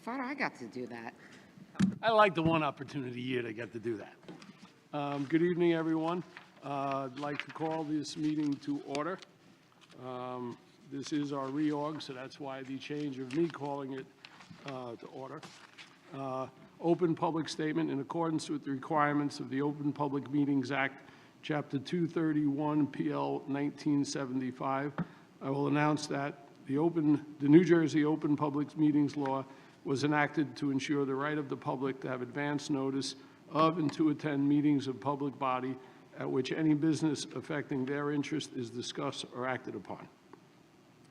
thought I got to do that. I like the one opportunity a year to get to do that. Good evening, everyone. I'd like to call this meeting to order. This is our reorg, so that's why the change of me calling it to order. Open public statement in accordance with the requirements of the Open Public Meetings Act, Chapter 231, PL 1975. I will announce that the New Jersey Open Public Meetings Law was enacted to ensure the right of the public to have advance notice of and to attend meetings of public body at which any business affecting their interest is discussed or acted upon.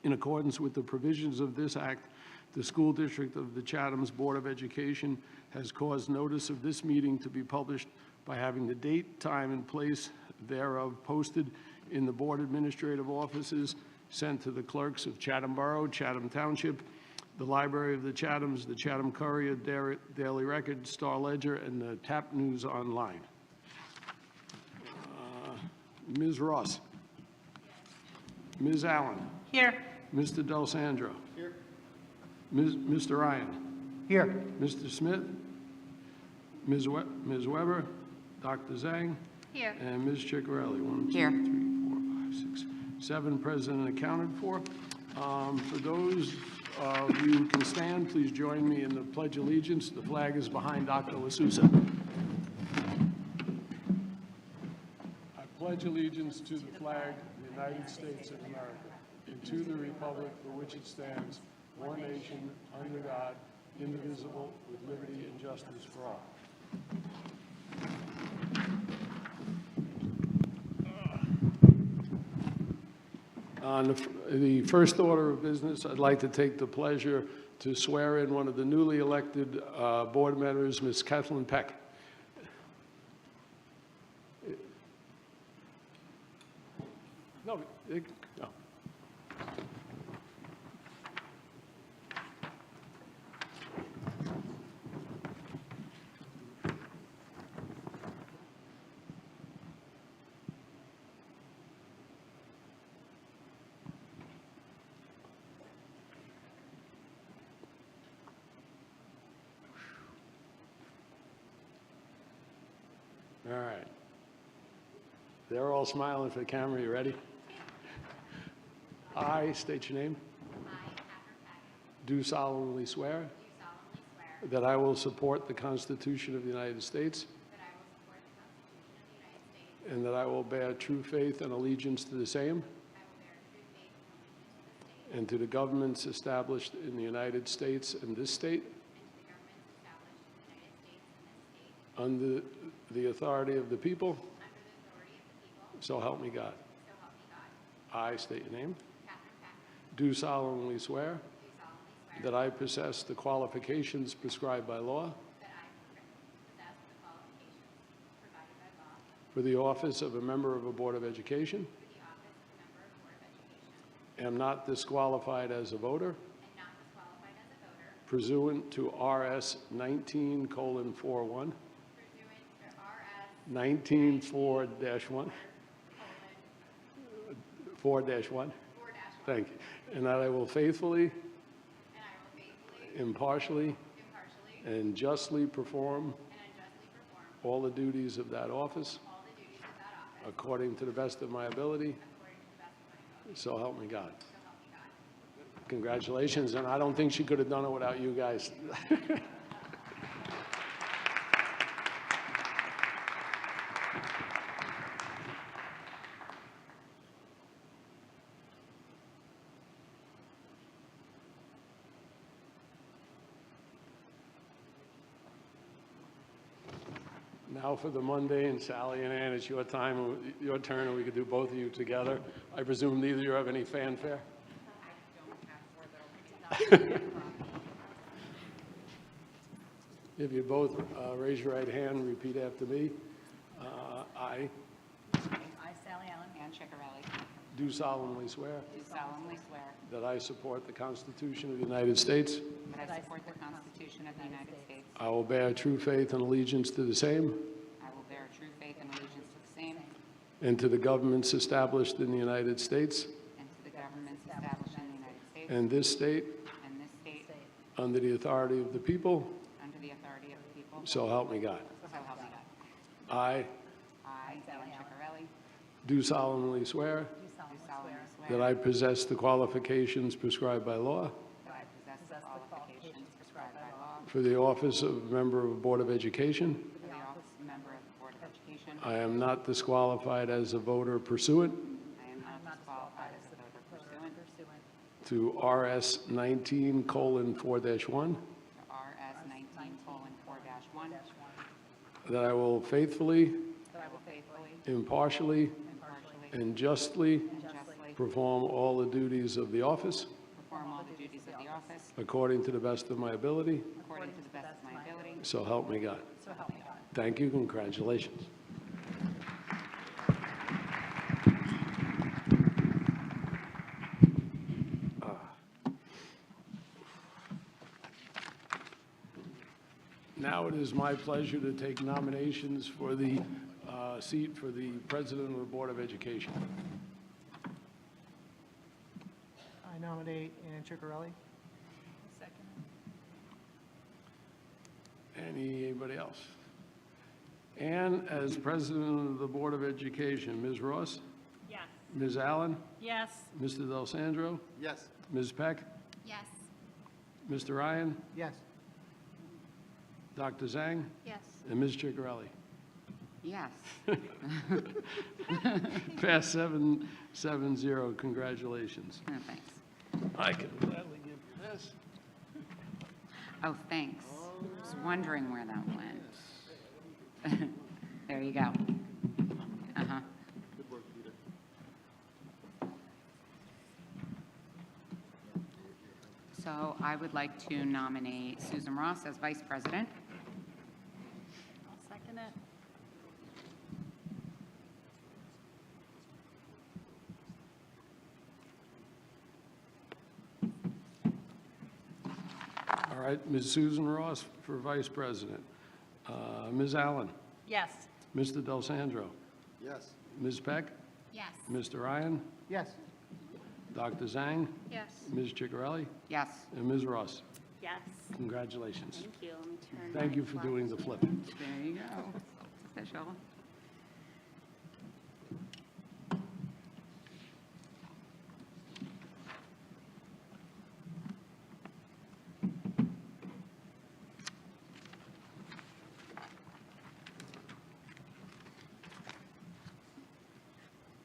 In accordance with the provisions of this act, the School District of the Chatham's Board of Education has caused notice of this meeting to be published by having the date, time, and place thereof posted in the Board Administrative Offices, sent to the clerks of Chatham Borough, Chatham Township, the Library of the Chathams, the Chatham Courier, Daily Record, Star Ledger, and the Tap News Online. Ms. Ross. Ms. Allen. Here. Mr. Del Sandro. Here. Mr. Ryan. Here. Mr. Smith. Ms. Weber. Dr. Zhang. Here. And Ms. Ciccarelli. 1, 2, Here. 3, 4, 5, 6, 7 present and accounted for. For those of you who can stand, please join me in the Pledge of Allegiance. The flag is behind Dr. LaSousa. I pledge allegiance to the flag of the United States of America and to the republic for which it stands, one nation, under God, indivisible, with liberty and justice for all. On the first order of business, I'd like to take the pleasure to swear in one of the newly elected board members, Ms. Kathleen Peck. No. All right. They're all smiling for the camera. You ready? I state your name. I, Catherine Peck, Do solemnly swear do that I will support the Constitution of the United States that I will support the Constitution of the United States. and that I will bear true faith and allegiance to the same I will bear true faith and allegiance to the state and to the governments established in the United States and this state and to the governments established in the United States and this state, under the authority of the people, under the authority of the people, so help me God. so help me God. I state your name. Catherine Peck, Do solemnly swear do solemnly swear that I possess the qualifications prescribed by law that I possess the qualifications provided by law for the office of a member of a Board of Education, for the office of a member of Board of Education, am not disqualified as a voter and not disqualified as a voter pursuant to RS 19:41, pursuant to RS 19:4-1, 4-1. 4-1, Thank you. And that I will faithfully, and I will faithfully, impartially, impartially, and justly perform and unjustly perform all the duties of that office all the duties of that office according to the best of my ability, according to the best of my ability, so help me God. so help me God. Congratulations, and I don't think she could have done it without you guys. Now for the mundane, Sally and Ann, it's your time, your turn, and we could do both of you together. I presume neither of you have any fanfare? If you both raise your right hand and repeat after me. I I, Sally Allen. Ann Ciccarelli. do solemnly swear Do solemnly swear that I support the Constitution of the United States. that I support the Constitution of the United States. I will bear true faith and allegiance to the same I will bear true faith and allegiance to the same and to the governments established in the United States and to the governments established in the United States and this state and this state under the authority of the people, under the authority of the people, so help me God. so help me God. I I, Ann Ciccarelli, do solemnly swear do solemnly that swear I possess the qualifications prescribed by law that I possess the qualifications prescribed by law for the office of member of Board of Education. for the office of member of the Board of Education. I am not disqualified as a voter pursuant I am not disqualified as a voter pursuant to RS 19:4-1, to RS 19:4-1, that I will faithfully, that I will faithfully, impartially, impartially, and justly and justly perform all the duties of the office perform all the duties of the office according to the best of my ability, according to the best of my ability, so help me God. so help me God. Thank you, congratulations. Now it is my pleasure to take nominations for the seat for the President of the Board of Education. I nominate Ann Ciccarelli. Anybody else? And as President of the Board of Education, Ms. Ross? Yes. Ms. Allen? Yes. Mr. Del Sandro? Yes. Ms. Peck? Yes. Mr. Ryan? Yes. Dr. Zhang? Yes. And Ms. Ciccarelli? Yes. Pass 7-0. Congratulations. Oh, thanks. I can gladly give you this. Oh, thanks. I was wondering where that went. There you go. Uh-huh. Good work, Peter. So I would like to nominate Susan Ross as Vice President. I'll second it. All right, Ms. Susan Ross for Vice President. Ms. Allen? Yes. Mr. Del Sandro? Yes. Ms. Peck? Yes. Mr. Ryan? Yes. Dr. Zhang? Yes. Ms. Ciccarelli? Yes. And Ms. Ross? Yes. Congratulations. Thank you. Let me turn Thank my you for doing the flip. There you go. It's official.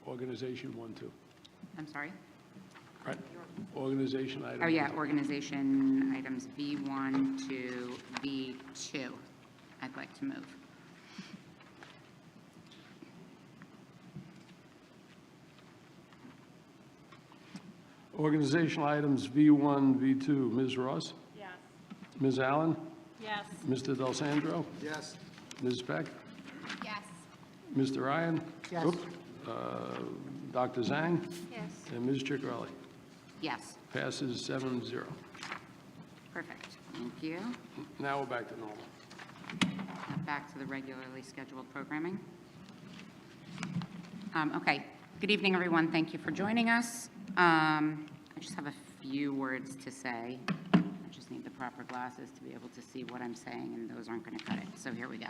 Organization 1-2. I'm sorry? Right, organization item. Oh, yeah, organization items V1 to V2. I'd like to move. Organizational items V1, V2. Ms. Ross? Yes. Ms. Allen? Yes. Mr. Del Sandro? Yes. Ms. Peck? Yes. Mr. Ryan? Yes. Oops. Dr. Zhang? Yes. And Ms. Ciccarelli? Yes. Passes 7-0. Perfect. Thank you. Now we're back to normal. Now back to the regularly scheduled programming. Okay. Good evening, everyone. Thank you for joining us. I just have a few words to say. I just need the proper glasses to be able to see what I'm saying, and those aren't going to cut it. So here we go.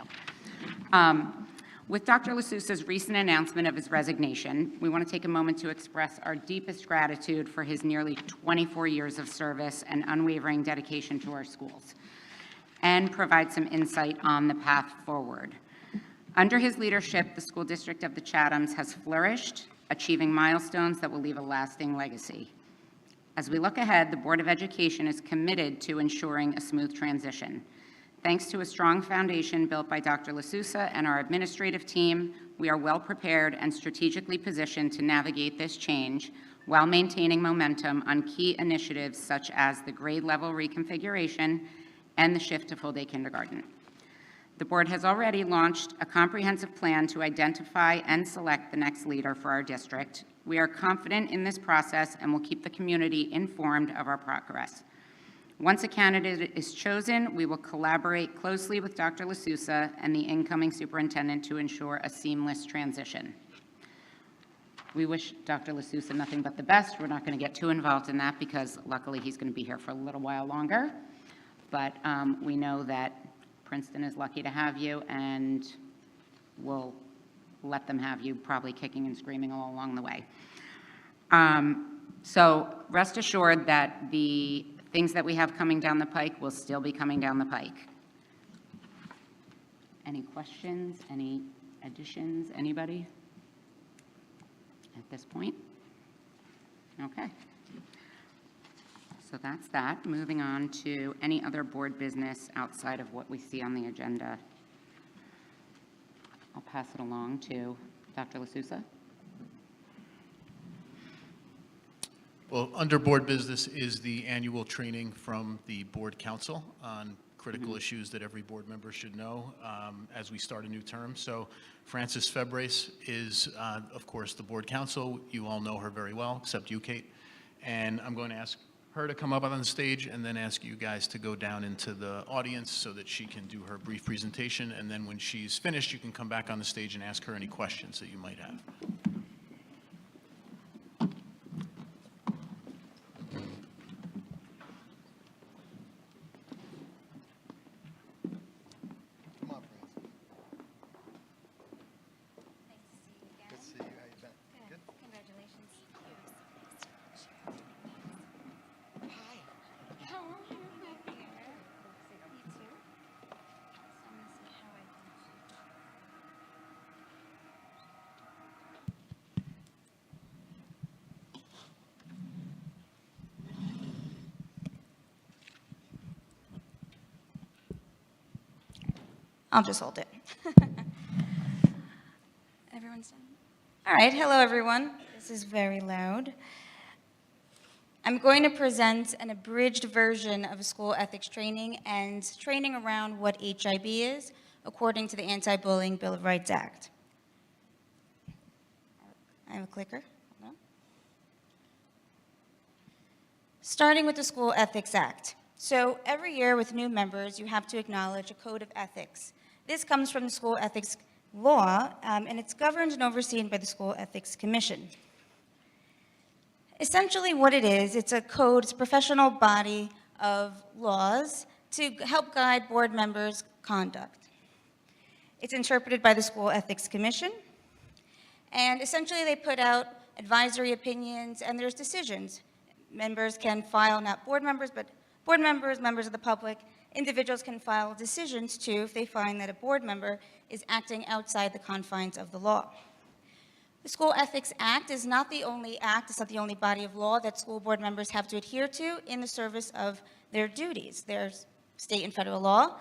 With Dr. LaSousa's recent announcement of his resignation, we want to take a moment to express our deepest gratitude for his nearly 24 years of service and unwavering dedication to our schools, and provide some insight on the path forward. Under his leadership, the school district of the Chathams has flourished, achieving milestones that will leave a lasting legacy. As we look ahead, the Board of Education is committed to ensuring a smooth transition. Thanks to a strong foundation built by Dr. LaSousa and our administrative team, we are well prepared and strategically positioned to navigate this change while maintaining momentum on key initiatives such as the grade level reconfiguration and the shift to full-day kindergarten. The board has already launched a comprehensive plan to identify and select the next leader for our district. We are confident in this process and will keep the community informed of our progress. Once a candidate is chosen, we will collaborate closely with Dr. LaSousa and the incoming superintendent to ensure a seamless transition. We wish Dr. LaSousa nothing but the best. We're not going to get too involved in that because luckily he's going to be here for a little while longer. But we know that Princeton is lucky to have you, and we'll let them have you, probably kicking and screaming all along the way. So rest assured that the things that we have coming down the pike will still be coming down the pike. Any questions, any additions, anybody at this point? Okay. So that's that. Moving on to any other board business outside of what we see on the agenda. I'll pass it along to Dr. LaSousa. Well, under board business is the annual training from the board council on critical issues that every board member should know as we start a new term. So Frances Febres is, of course, the board council. You all know her very well, except you, Kate. And I'm going to ask her to come up on the stage and then ask you guys to go down into the audience so that she can do her brief presentation. And then when she's finished, you can come back on the stage and ask her any questions that you might have. Come on, Francis. Good to see you. How you been? Good. Congratulations. Hi. How are you, my dear? You too? So I'm gonna see how I can. I'll just hold it. Everyone's done? All right, hello everyone. This is very loud. I'm going to present an abridged version of a school ethics training and training around what HIB is, according to the Anti-Bullying Bill of Rights Act. I have a clicker. Hold on. Starting with the School Ethics Act. So every year with new members, you have to acknowledge a code of ethics. This comes from the school ethics law, and it's governed and overseen by the School Ethics Commission. Essentially what it is, it's a code, it's a professional body of laws to help guide board members' conduct. It's interpreted by the School Ethics Commission, and essentially they put out advisory opinions, and there's decisions. Members can file, not board members, but board members, members of the public, individuals can file decisions too if they find that a board member is acting outside the confines of the law. The School Ethics Act is not the only act, it's not the only body of law that school board members have to adhere to in the service of their duties. There's state and federal law.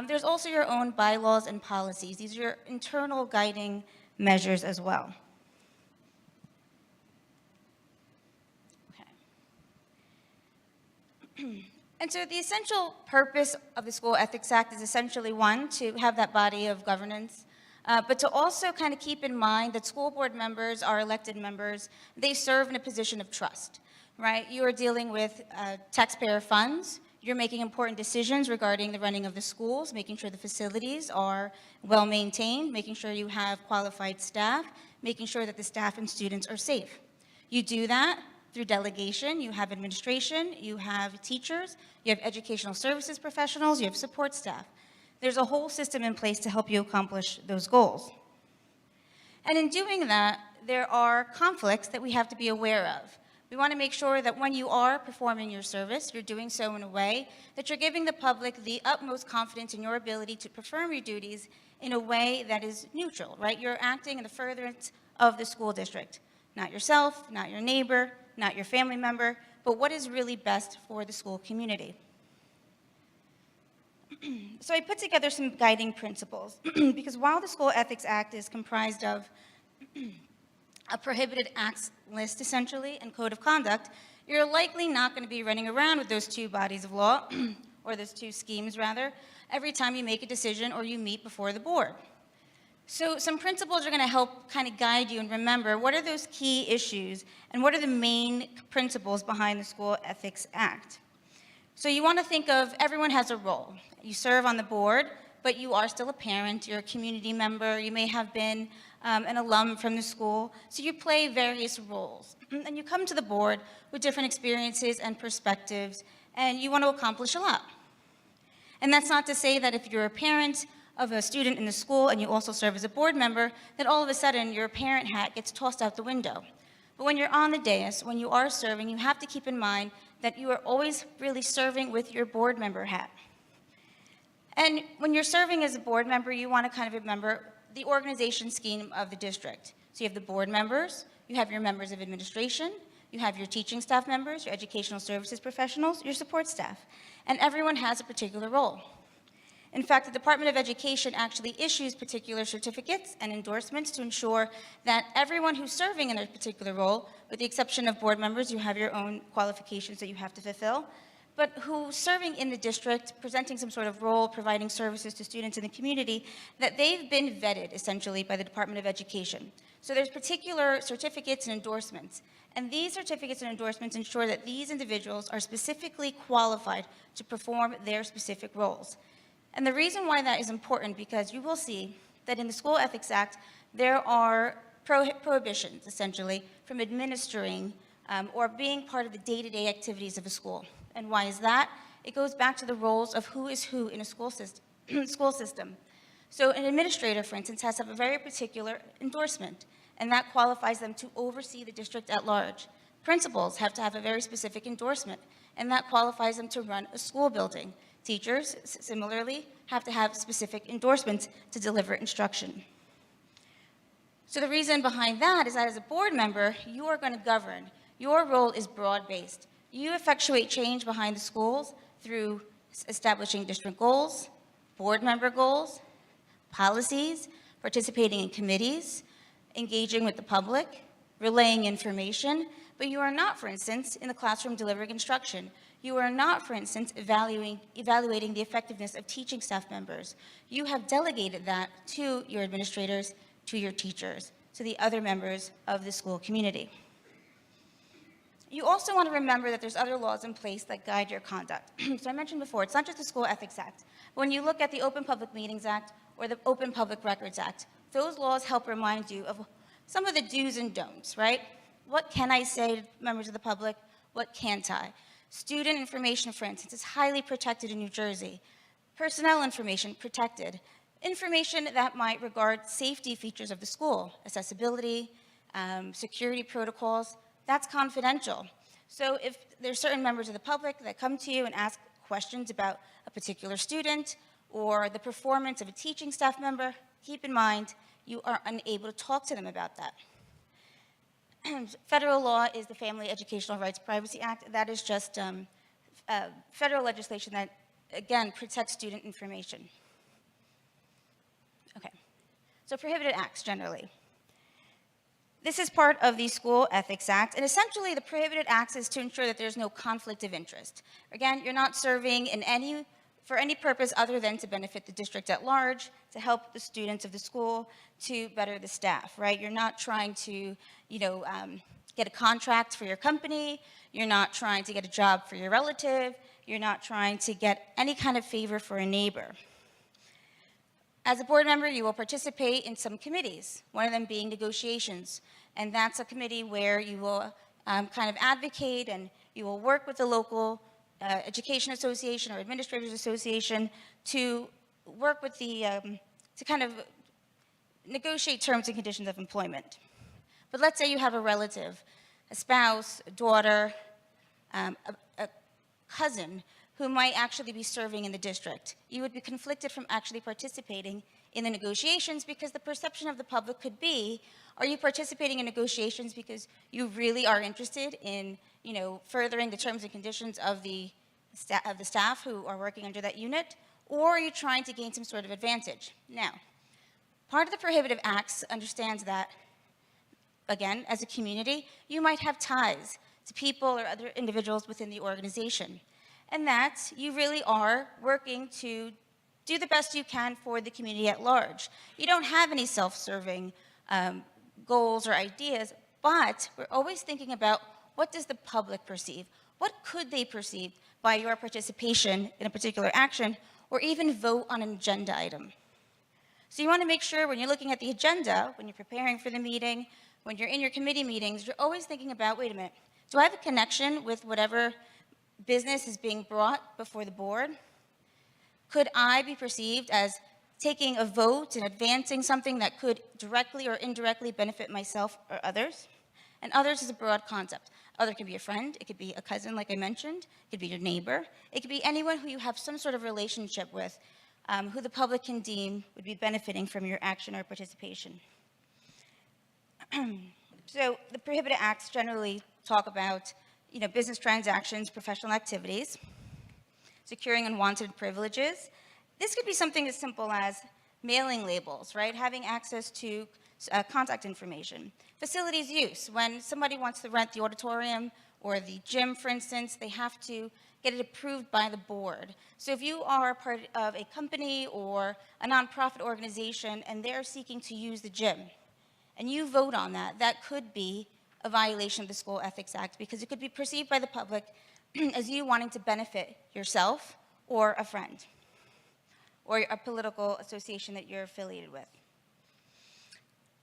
There's also your own bylaws and policies. These are your internal guiding measures as well. Okay. And so the essential purpose of the School Ethics Act is essentially, one, to have that body of governance, but to also kind of keep in mind that school board members are elected members. They serve in a position of trust, right? You are dealing with taxpayer funds. You're making important decisions regarding the running of the schools, making sure the facilities are well maintained, making sure you have qualified staff, making sure that the staff and students are safe. You do that through delegation. You have administration, you have teachers, you have educational services professionals, you have support staff. There's a whole system in place to help you accomplish those goals. And in doing that, there are conflicts that we have to be aware of. We want to make sure that when you are performing your service, you're doing so in a way that you're giving the public the utmost confidence in your ability to perform your duties in a way that is neutral, right? You're acting in the furtherance of the school district. Not yourself, not your neighbor, not your family member, but what is really best for the school community. So I put together some guiding principles because while the School Ethics Act is comprised of a prohibited acts list, essentially, and code of conduct, you're likely not going to be running around with those two bodies of law, or those two schemes, rather, every time you make a decision or you meet before the board. So some principles are going to help kind of guide you and remember what are those key issues and what are the main principles behind the School Ethics Act. So you want to think of everyone has a role. You serve on the board, but you are still a parent, you're a community member, you may have been an alum from the school, so you play various roles. And you come to the board with different experiences and perspectives, and you want to accomplish a lot. And that's not to say that if you're a parent of a student in the school and you also serve as a board member, that all of a sudden your parent hat gets tossed out the window. But when you're on the dais, when you are serving, you have to keep in mind that you are always really serving with your board member hat. And when you're serving as a board member, you want to kind of remember the organization scheme of the district. So you have the board members, you have your members of administration, you have your teaching staff members, your educational services professionals, your support staff, and everyone has a particular role. In fact, the Department of Education actually issues particular certificates and endorsements to ensure that everyone who's serving in a particular role, with the exception of board members, you have your own qualifications that you have to fulfill, but who's serving in the district, presenting some sort of role, providing services to students in the community, that they've been vetted essentially by the Department of Education. So there's particular certificates and endorsements. And these certificates and endorsements ensure that these individuals are specifically qualified to perform their specific roles. And the reason why that is important, because you will see that in the School Ethics Act, there are prohibitions, essentially, from administering or being part of the day-to-day activities of a school. And why is that? It goes back to the roles of who is who in a school system. So an administrator, for instance, has to have a very particular endorsement, and that qualifies them to oversee the district at large. Principals have to have a very specific endorsement, and that qualifies them to run a school building. Teachers, similarly, have to have specific endorsements to deliver instruction. So the reason behind that is that as a board member, you are going to govern. Your role is broad-based. You effectuate change behind the schools through establishing district goals, board member goals, policies, participating in committees, engaging with the public, relaying information, but you are not, for instance, in the classroom delivering instruction. You are not, for instance, evaluating the effectiveness of teaching staff members. You have delegated that to your administrators, to your teachers, to the other members of the school community. You also want to remember that there's other laws in place that guide your conduct. So I mentioned before, it's not just the School Ethics Act. When you look at the Open Public Meetings Act or the Open Public Records Act, those laws help remind you of some of the do's and don'ts, right? What can I say to members of the public? What can't I? Student information, for instance, is highly protected in New Jersey. Personnel information, protected. Information that might regard safety features of the school, accessibility, security protocols, that's confidential. So if there's certain members of the public that come to you and ask questions about a particular student or the performance of a teaching staff member, keep in mind you are unable to talk to them about that. Federal law is the Family Educational Rights Privacy Act. That is just federal legislation that, again, protects student information. Okay, so prohibited acts generally. This is part of the School Ethics Act, and essentially the prohibited acts is to ensure that there's no conflict of interest. Again, you're not serving for any purpose other than to benefit the district at large, to help the students of the school, to better the staff, right? You're not trying to, get a contract for your company. You're not trying to get a job for your relative. You're not trying to get any kind of favor for a neighbor. As a board member, you will participate in some committees, one of them being negotiations. And that's a committee where you will kind of advocate and you will work with the local education association or administrators association to work with to kind of negotiate terms and conditions of employment. But let's say you have a relative, a spouse, a daughter, a cousin who might actually be serving in the district. You would be conflicted from actually participating in the negotiations because the perception of the public could be, are you participating in negotiations because you really are interested in, furthering the terms and conditions of the staff who are working under that unit, or are you trying to gain some sort of advantage? Now, part of the prohibitive acts understands that, again, as a community, you might have ties to people or other individuals within the organization, and that you really are working to do the best you can for the community at large. You don't have any self-serving goals or ideas, but we're always thinking about what does the public perceive? What could they perceive by your participation in a particular action or even vote on an agenda item? So you want to make sure when you're looking at the agenda, when you're preparing for the meeting, when you're in your committee meetings, you're always thinking about, wait a minute, do I have a connection with whatever business is being brought before the board? Could I be perceived as taking a vote and advancing something that could directly or indirectly benefit myself or others? And others is a broad concept. Other could be a friend, it could be a cousin, like I mentioned, it could be your neighbor, it could be anyone who you have some sort of relationship with, who the public can deem would be benefiting from your action or participation. So the prohibited acts generally talk about, business transactions, professional activities, securing unwanted privileges. This could be something as simple as mailing labels, right? Having access to contact information. Facilities use. When somebody wants to rent the auditorium or the gym, for instance, they have to get it approved by the board. So if you are part of a company or a nonprofit organization and they're seeking to use the gym, and you vote on that, that could be a violation of the School Ethics Act because it could be perceived by the public as you wanting to benefit yourself or a friend or a political association that you're affiliated with.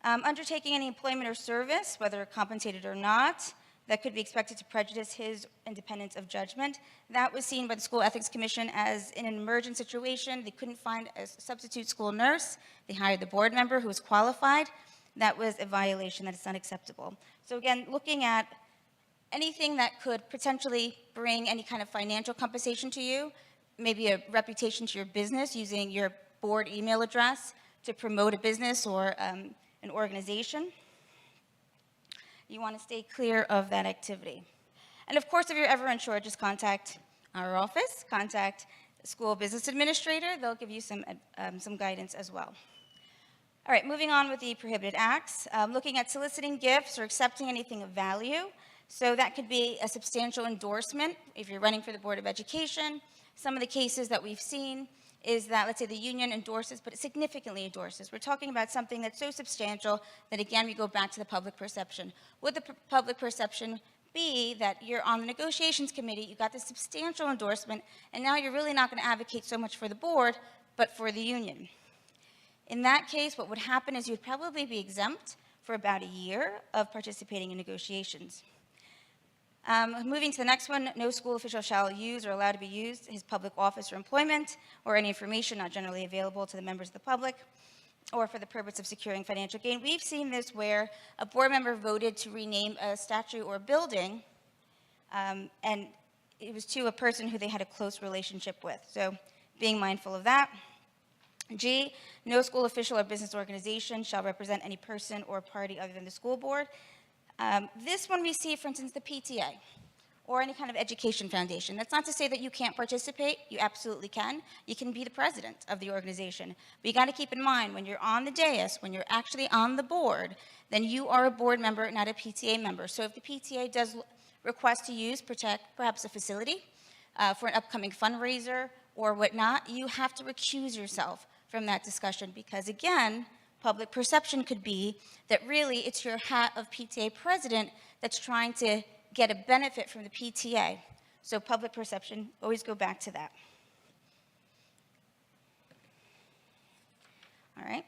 Undertaking any employment or service, whether compensated or not, that could be expected to prejudice his independence of judgment. That was seen by the School Ethics Commission as in an emergent situation. They couldn't find a substitute school nurse. They hired the board member who was qualified. That was a violation that is unacceptable. So again, looking at anything that could potentially bring any kind of financial compensation to you, maybe a reputation to your business using your board email address to promote a business or an organization. You want to stay clear of that activity. And of course, if you're ever unsure, just contact our office, contact the school business administrator. They'll give you some guidance as well. All right, moving on with the prohibited acts, looking at soliciting gifts or accepting anything of value. So that could be a substantial endorsement if you're running for the Board of Education. Some of the cases that we've seen is that, let's say, the union endorses, but it significantly endorses. We're talking about something that's so substantial that, again, we go back to the public perception. Would the public perception be that you're on the negotiations committee, you got this substantial endorsement, and now you're really not going to advocate so much for the board, but for the union? In that case, what would happen is you'd probably be exempt for about a year of participating in negotiations. Moving to the next one, no school official shall use or allow to be used his public office or employment or any information not generally available to the members of the public or for the purpose of securing financial gain. We've seen this where a board member voted to rename a statue or building, and it was to a person who they had a close relationship with. So being mindful of that. G, no school official or business organization shall represent any person or party other than the school board. This one we see, for instance, the PTA or any kind of education foundation. That's not to say that you can't participate. You absolutely can. You can be the president of the organization. But you got to keep in mind, when you're on the dais, when you're actually on the board, then you are a board member, not a PTA member. So if the PTA does request to use perhaps a facility for an upcoming fundraiser or whatnot, you have to recuse yourself from that discussion because, again, public perception could be that really it's your hat of PTA president that's trying to get a benefit from the PTA. So public perception, always go back to that. All right.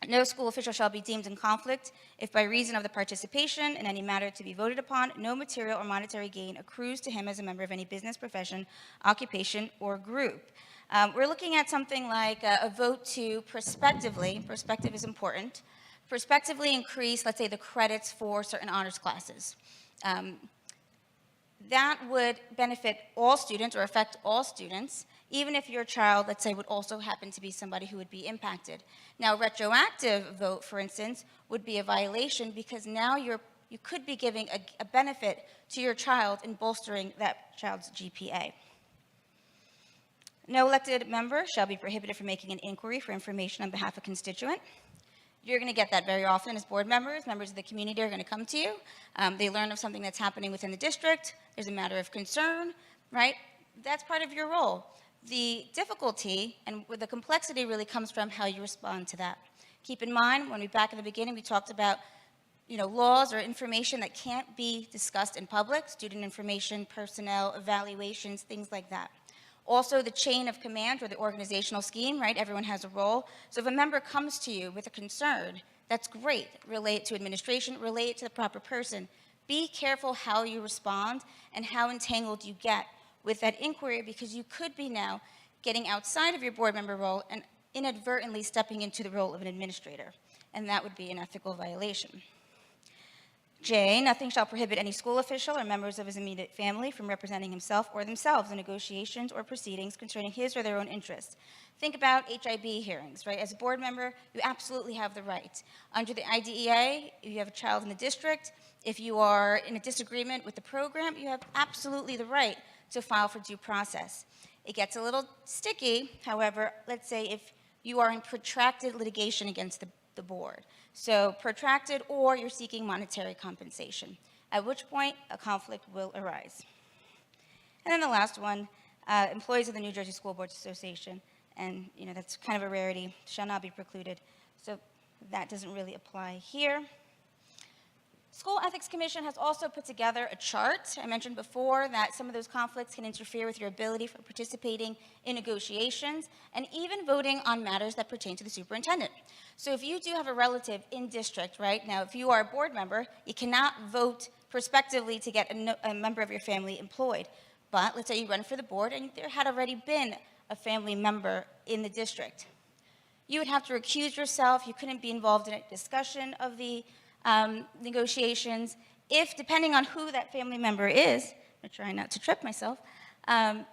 No school official shall be deemed in conflict if by reason of the participation in any matter to be voted upon, no material or monetary gain accrues to him as a member of any business, profession, occupation, or group. We're looking at something like a vote to prospectively, perspective is important, prospectively increase, let's say, the credits for certain honors classes. That would benefit all students or affect all students, even if your child, let's say, would also happen to be somebody who would be impacted. Now, a retroactive vote, for instance, would be a violation because now you could be giving a benefit to your child in bolstering that child's GPA. No elected member shall be prohibited from making an inquiry for information on behalf of a constituent. You're going to get that very often as board members. Members of the community are going to come to you. They learn of something that's happening within the district. There's a matter of concern, right? That's part of your role. The difficulty and the complexity really comes from how you respond to that. Keep in mind, when back in the beginning, we talked about laws or information that can't be discussed in public, student information, personnel, evaluations, things like that. Also, the chain of command or the organizational scheme, right? Everyone has a role. So if a member comes to you with a concern, that's great. Relate it to administration, relate it to the proper person. Be careful how you respond and how entangled you get with that inquiry because you could be now getting outside of your board member role and inadvertently stepping into the role of an administrator, and that would be an ethical violation. J, nothing shall prohibit any school official or members of his immediate family from representing himself or themselves in negotiations or proceedings concerning his or their own interests. Think about HIB hearings, right? As a board member, you absolutely have the right. Under the IDEA, if you have a child in the district, if you are in a disagreement with the program, you have absolutely the right to file for due process. It gets a little sticky, however, let's say if you are in protracted litigation against the board. So protracted, or you're seeking monetary compensation, at which point a conflict will arise. And then the last one, employees of the New Jersey School Boards Association, and that's kind of a rarity, shall not be precluded. So that doesn't really apply here. School Ethics Commission has also put together a chart. I mentioned before that some of those conflicts can interfere with your ability for participating in negotiations and even voting on matters that pertain to the superintendent. So if you do have a relative in district, right, now if you are a board member, you cannot vote prospectively to get a member of your family employed. But let's say you run for the board and there had already been a family member in the district. You would have to recuse yourself. You couldn't be involved in a discussion of the negotiations. If, depending on who that family member is, I'm trying not to trip myself,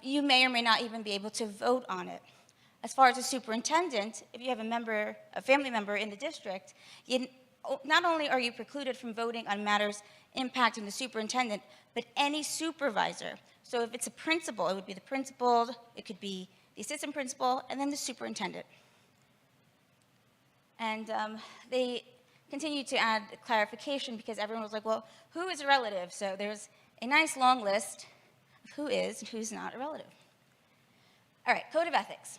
you may or may not even be able to vote on it. As far as a superintendent, if you have a family member in the district, not only are you precluded from voting on matters impacting the superintendent, but any supervisor. So if it's a principal, it would be the principal, it could be the assistant principal, and then the superintendent. And they continue to add clarification because everyone was like, well, who is a relative? So there's a nice long list of who is and who's not a relative. All right, code of ethics.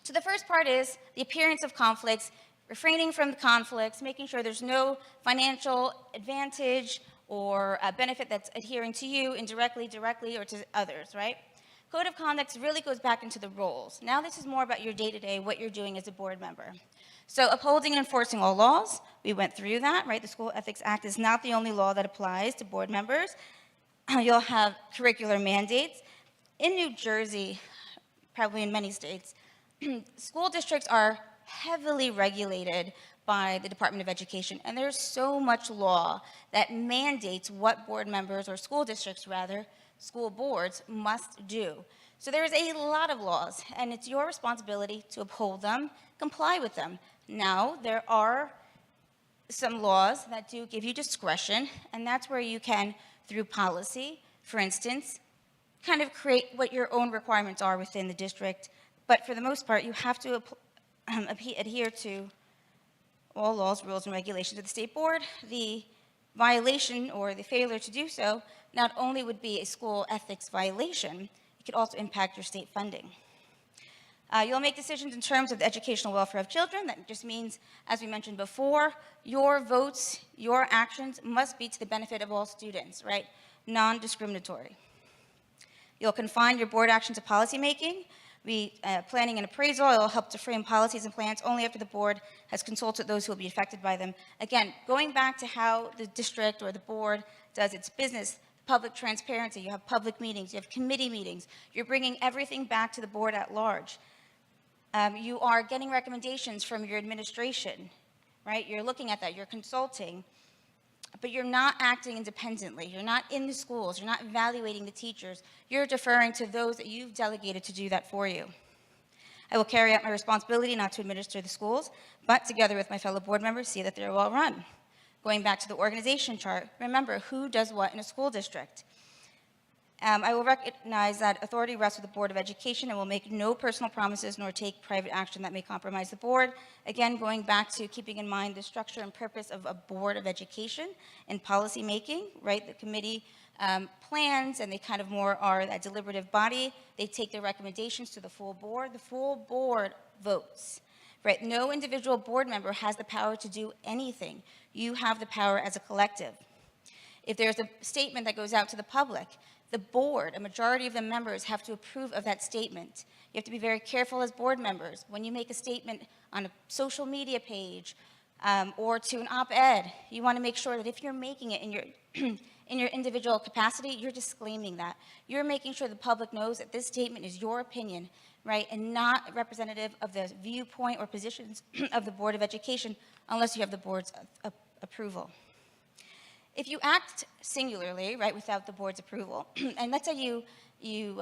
So the first part is the appearance of conflicts, refraining from the conflicts, making sure there's no financial advantage or benefit that's adhering to you indirectly, directly, or to others, right? Code of conduct really goes back into the roles. Now this is more about your day-to-day, what you're doing as a board member. So upholding and enforcing all laws, we went through that, right? The School Ethics Act is not the only law that applies to board members. You'll have curricular mandates. In New Jersey, probably in many states, school districts are heavily regulated by the Department of Education, and there's so much law that mandates what board members, or school districts rather, school boards must do. So there's a lot of laws, and it's your responsibility to uphold them, comply with them. Now, there are some laws that do give you discretion, and that's where you can, through policy, for instance, kind of create what your own requirements are within the district. But for the most part, you have to adhere to all laws, rules, and regulations of the state board. The violation or the failure to do so not only would be a school ethics violation, it could also impact your state funding. You'll make decisions in terms of the educational welfare of children. That just means, as we mentioned before, your votes, your actions must be to the benefit of all students, right? Non-discriminatory. You'll confine your board action to policymaking. Planning and appraisal, it will help to frame policies and plans only after the board has consulted those who will be affected by them. Again, going back to how the district or the board does its business, public transparency, you have public meetings, you have committee meetings, you're bringing everything back to the board at large. You are getting recommendations from your administration, right? You're looking at that, you're consulting, but you're not acting independently. You're not in the schools, you're not evaluating the teachers. You're deferring to those that you've delegated to do that for you. I will carry out my responsibility not to administer the schools, but together with my fellow board members, see that they're well run. Going back to the organization chart, remember who does what in a school district. I will recognize that authority rests with the Board of Education and will make no personal promises nor take private action that may compromise the board. Again, going back to keeping in mind the structure and purpose of a Board of Education and policy making, right? The committee plans, and they kind of more are that deliberative body. They take their recommendations to the full board. The full board votes, right? No individual board member has the power to do anything. You have the power as a collective. If there's a statement that goes out to the public, the board, a majority of the members, have to approve of that statement. You have to be very careful as board members. When you make a statement on a social media page or to an op-ed, you want to make sure that if you're making it in your, in your individual capacity, you're disclaiming that. You're making sure the public knows that this statement is your opinion right, and not representative of the viewpoint or positions of the Board of Education unless you have the board's approval. If you act singularly, right, without the board's approval, and let's say you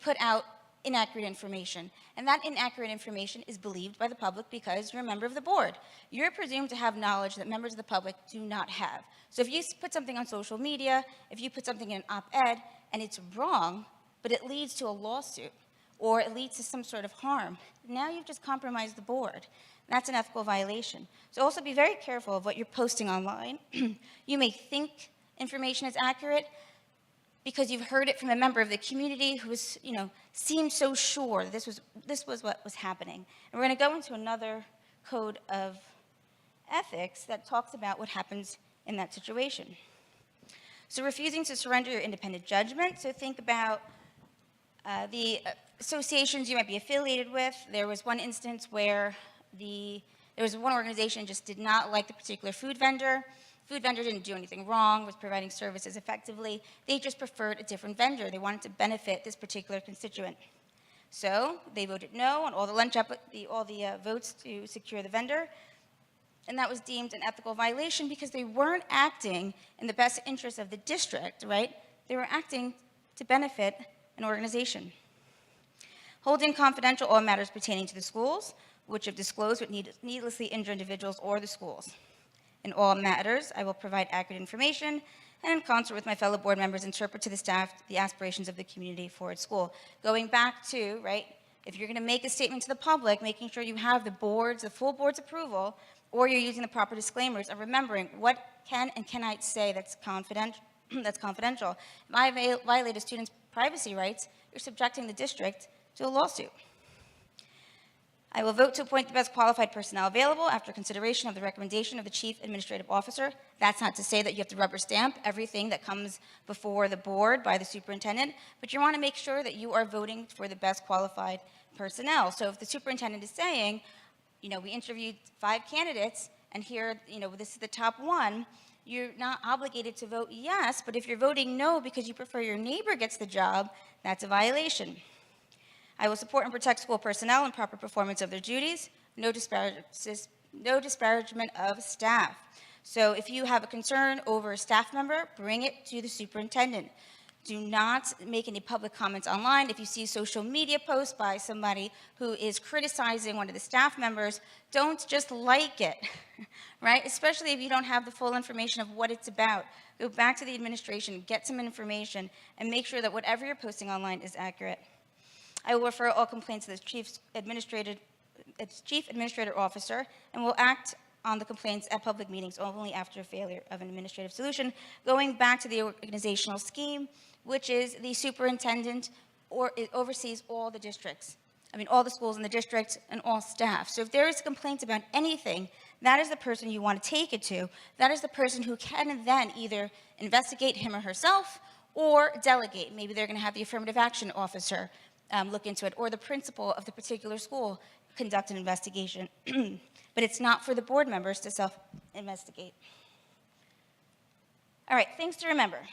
put out inaccurate information, and that inaccurate information is believed by the public because you're a member of the board. You're presumed to have knowledge that members of the public do not have. So if you put something on social media, if you put something in an op-ed, and it's wrong, but it leads to a lawsuit, or it leads to some sort of harm, now you've just compromised the board. That's an ethical violation. So also be very careful of what you're posting online. You may think information is accurate because you've heard it from a member of the community who was, seemed so sure that this was what was happening. And we're going to go into another code of ethics that talks about what happens in that situation. So refusing to surrender your independent judgment. So think about the associations you might be affiliated with. There was one instance where there was one organization just did not like the particular food vendor. Food vendor didn't do anything wrong, was providing services effectively. They just preferred a different vendor. They wanted to benefit this particular constituent. So they voted no on all the votes to secure the vendor. And that was deemed an ethical violation because they weren't acting in the best interest of the district, right? They were acting to benefit an organization. Holding confidential all matters pertaining to the schools, which if disclosed would needlessly injure individuals or the schools. In all matters, I will provide accurate information and in concert with my fellow board members interpret to the staff the aspirations of the community for its school. Going back to, right, if you're going to make a statement to the public, making sure you have the full board's approval, or you're using the proper disclaimers and remembering what can and cannot say that's confidential. If I violate a student's privacy rights, you're subjecting the district to a lawsuit. I will vote to appoint the best qualified personnel available after consideration of the recommendation of the Chief Administrative Officer. That's not to say that you have to rubber stamp everything that comes before the board by the superintendent, but you want to make sure that you are voting for the best qualified personnel. So if the superintendent is saying, we interviewed 5 candidates, and here, this is the top one, you're not obligated to vote yes, but if you're voting no because you prefer your neighbor gets the job, that's a violation. I will support and protect school personnel in proper performance of their duties, no disparagement of staff. So if you have a concern over a staff member, bring it to the superintendent. Do not make any public comments online. If you see a social media post by somebody who is criticizing one of the staff members, don't just like it, right? Especially if you don't have the full information of what it's about. Go back to the administration, get some information, and make sure that whatever you're posting online is accurate. I will refer all complaints to the Chief Administrator Officer and will act on the complaints at public meetings only after a failure of an administrative solution. Going back to the organizational scheme, which is the superintendent it oversees all the districts. All the schools in the district and all staff. So if there is complaints about anything, that is the person you want to take it to. That is the person who can then either investigate him or herself or delegate. Maybe they're going to have the affirmative action officer look into it, or the principal of the particular school conduct an investigation. But it's not for the board members to self-investigate. All right, things to remember.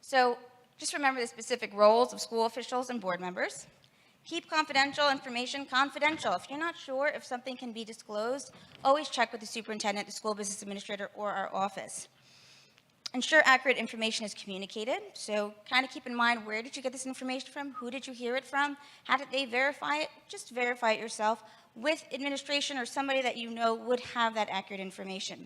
So just remember the specific roles of school officials and board members. Keep confidential information confidential. If you're not sure if something can be disclosed, always check with the superintendent, the school business administrator, or our office. Ensure accurate information is communicated. So kind of keep in mind, where did you get this information from? Who did you hear it from? How did they verify it? Just verify it yourself with administration or somebody that you know would have that accurate information.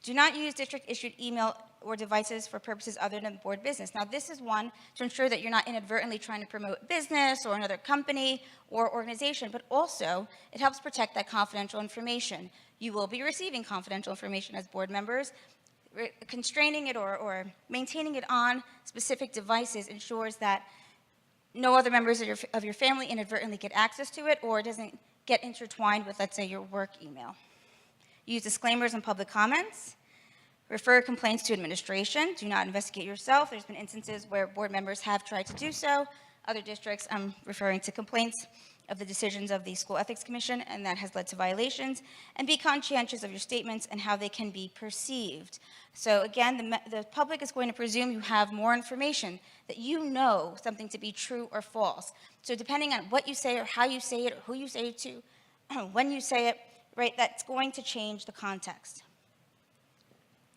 Do not use district-issued email or devices for purposes other than board business. Now, this is one to ensure that you're not inadvertently trying to promote business or another company or organization, but also it helps protect that confidential information. You will be receiving confidential information as board members. Constraining it or maintaining it on specific devices ensures that no other members of your family inadvertently get access to it, or it doesn't get intertwined with, let's say, your work email. Use disclaimers and public comments. Refer complaints to administration. Do not investigate yourself. There's been instances where board members have tried to do so. Other districts, I'm referring to complaints. of the decisions of the School Ethics Commission, and that has led to violations, and be conscientious of your statements and how they can be perceived. So again, the public is going to presume you have more information, that you know something to be true or false. So depending on what you say or how you say it or who you say it to, when you say it, right, that's going to change the context.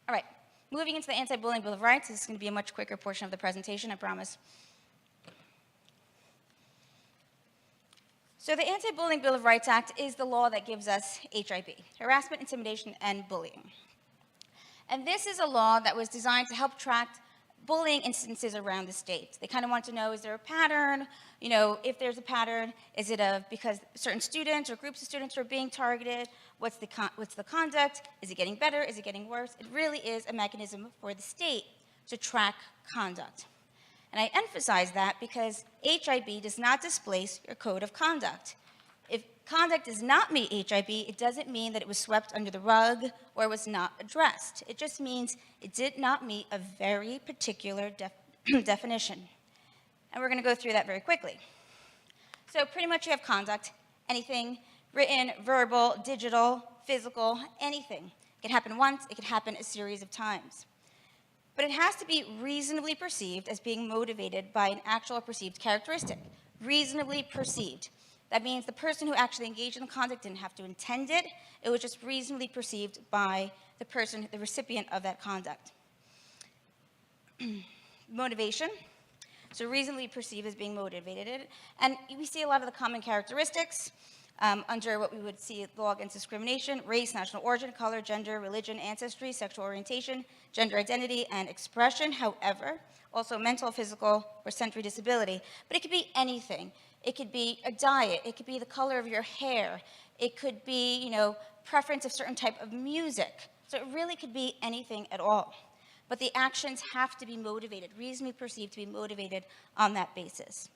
All right, moving into the Anti-Bullying Bill of Rights. This is going to be a much quicker portion of the presentation, I promise. So the Anti-Bullying Bill of Rights Act is the law that gives us HIB, harassment, intimidation, and bullying. And this is a law that was designed to help track bullying instances around the state. They kind of want to know, is there a pattern? You know, if there's a pattern, is it because certain students or groups of students are being targeted? What's the conduct? Is it getting better? Is it getting worse? It really is a mechanism for the state to track conduct. And I emphasize that because HIB does not displace your code of conduct. If conduct does not meet HIB, it doesn't mean that it was swept under the rug or was not addressed. It just means it did not meet a very particular definition. And we're going to go through that very quickly. So pretty much you have conduct, anything, written, verbal, digital, physical, anything. It can happen once, it can happen a series of times. But it has to be reasonably perceived as being motivated by an actual or perceived characteristic. Reasonably perceived. That means the person who actually engaged in the conduct didn't have to intend it. It was just reasonably perceived by the person, the recipient of that conduct. Motivation. So reasonably perceived as being motivated. And we see a lot of the common characteristics under what we would see law against discrimination: race, national origin, color, gender, religion, ancestry, sexual orientation, gender identity, and expression. However, also mental, physical, or sensory disability. But it could be anything. It could be a diet. It could be the color of your hair. It could be, you know, preference of certain type of music. So it really could be anything at all. But the actions have to be motivated, reasonably perceived to be motivated on that basis.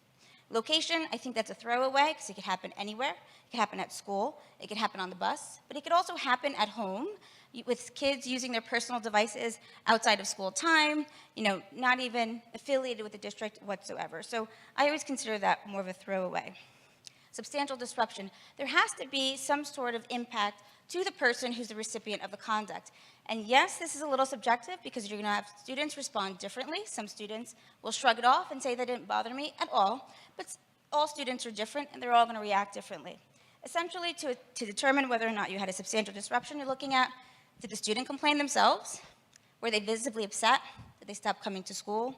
Location, I think that's a throwaway because it could happen anywhere. It could happen at school. It could happen on the bus. But it could also happen at home with kids using their personal devices outside of school time, you know, not even affiliated with the district whatsoever. So I always consider that more of a throwaway. Substantial disruption. There has to be some sort of impact to the person who's the recipient of the conduct. And yes, this is a little subjective because you're going to have students respond differently. Some students will shrug it off and say that didn't bother me at all, but all students are different and they're all going to react differently. Essentially, to determine whether or not you had a substantial disruption, you're looking at, did the student complain themselves? Were they visibly upset? Did they stop coming to school?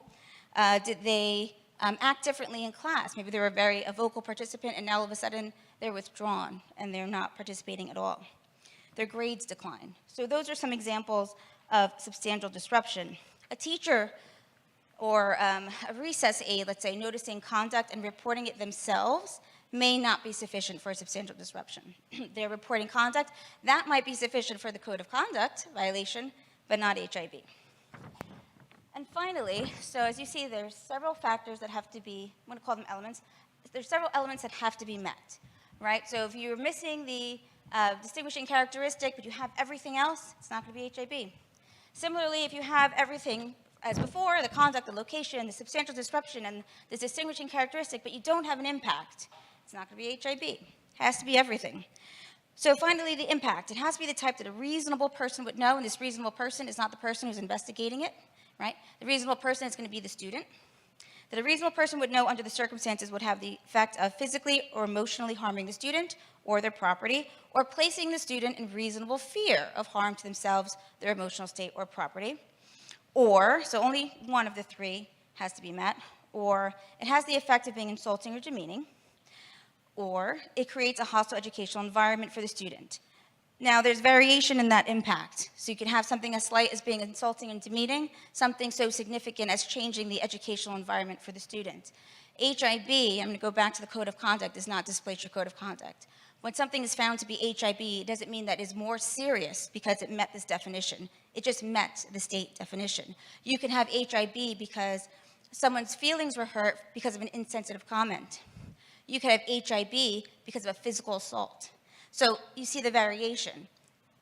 Did they act differently in class? Maybe they were a vocal participant and now all of a sudden they're withdrawn and they're not participating at all. Their grades decline. So those are some examples of substantial disruption. A teacher or a recess aide, let's say, noticing conduct and reporting it themselves may not be sufficient for a substantial disruption. They're reporting conduct. That might be sufficient for the code of conduct violation, but not HIB. And finally, so as you see, there's several factors that have to be, I'm going to call them elements. There's several elements that have to be met, right? So if you're missing the distinguishing characteristic, but you have everything else, it's not going to be HIB. Similarly, if you have everything as before, the conduct, the location, the substantial disruption, and the distinguishing characteristic, but you don't have an impact, it's not going to be HIB. It has to be everything. So finally, the impact. It has to be the type that a reasonable person would know, and this reasonable person is not the person who's investigating it, right? The reasonable person is going to be the student. That a reasonable person would know under the circumstances would have the effect of physically or emotionally harming the student or their property, or placing the student in reasonable fear of harm to themselves, their emotional state, or property. Or, so only one of the three has to be met, or it has the effect of being insulting or demeaning, or it creates a hostile educational environment for the student. Now, there's variation in that impact. So you can have something as slight as being insulting and demeaning, something so significant as changing the educational environment for the student. HIB, I'm going to go back to the code of conduct, does not displace your code of conduct. When something is found to be HIB, it doesn't mean that it's more serious because it met this definition. It just met the state definition. You can have HIB because someone's feelings were hurt because of an insensitive comment. You could have HIB because of a physical assault. So you see the variation.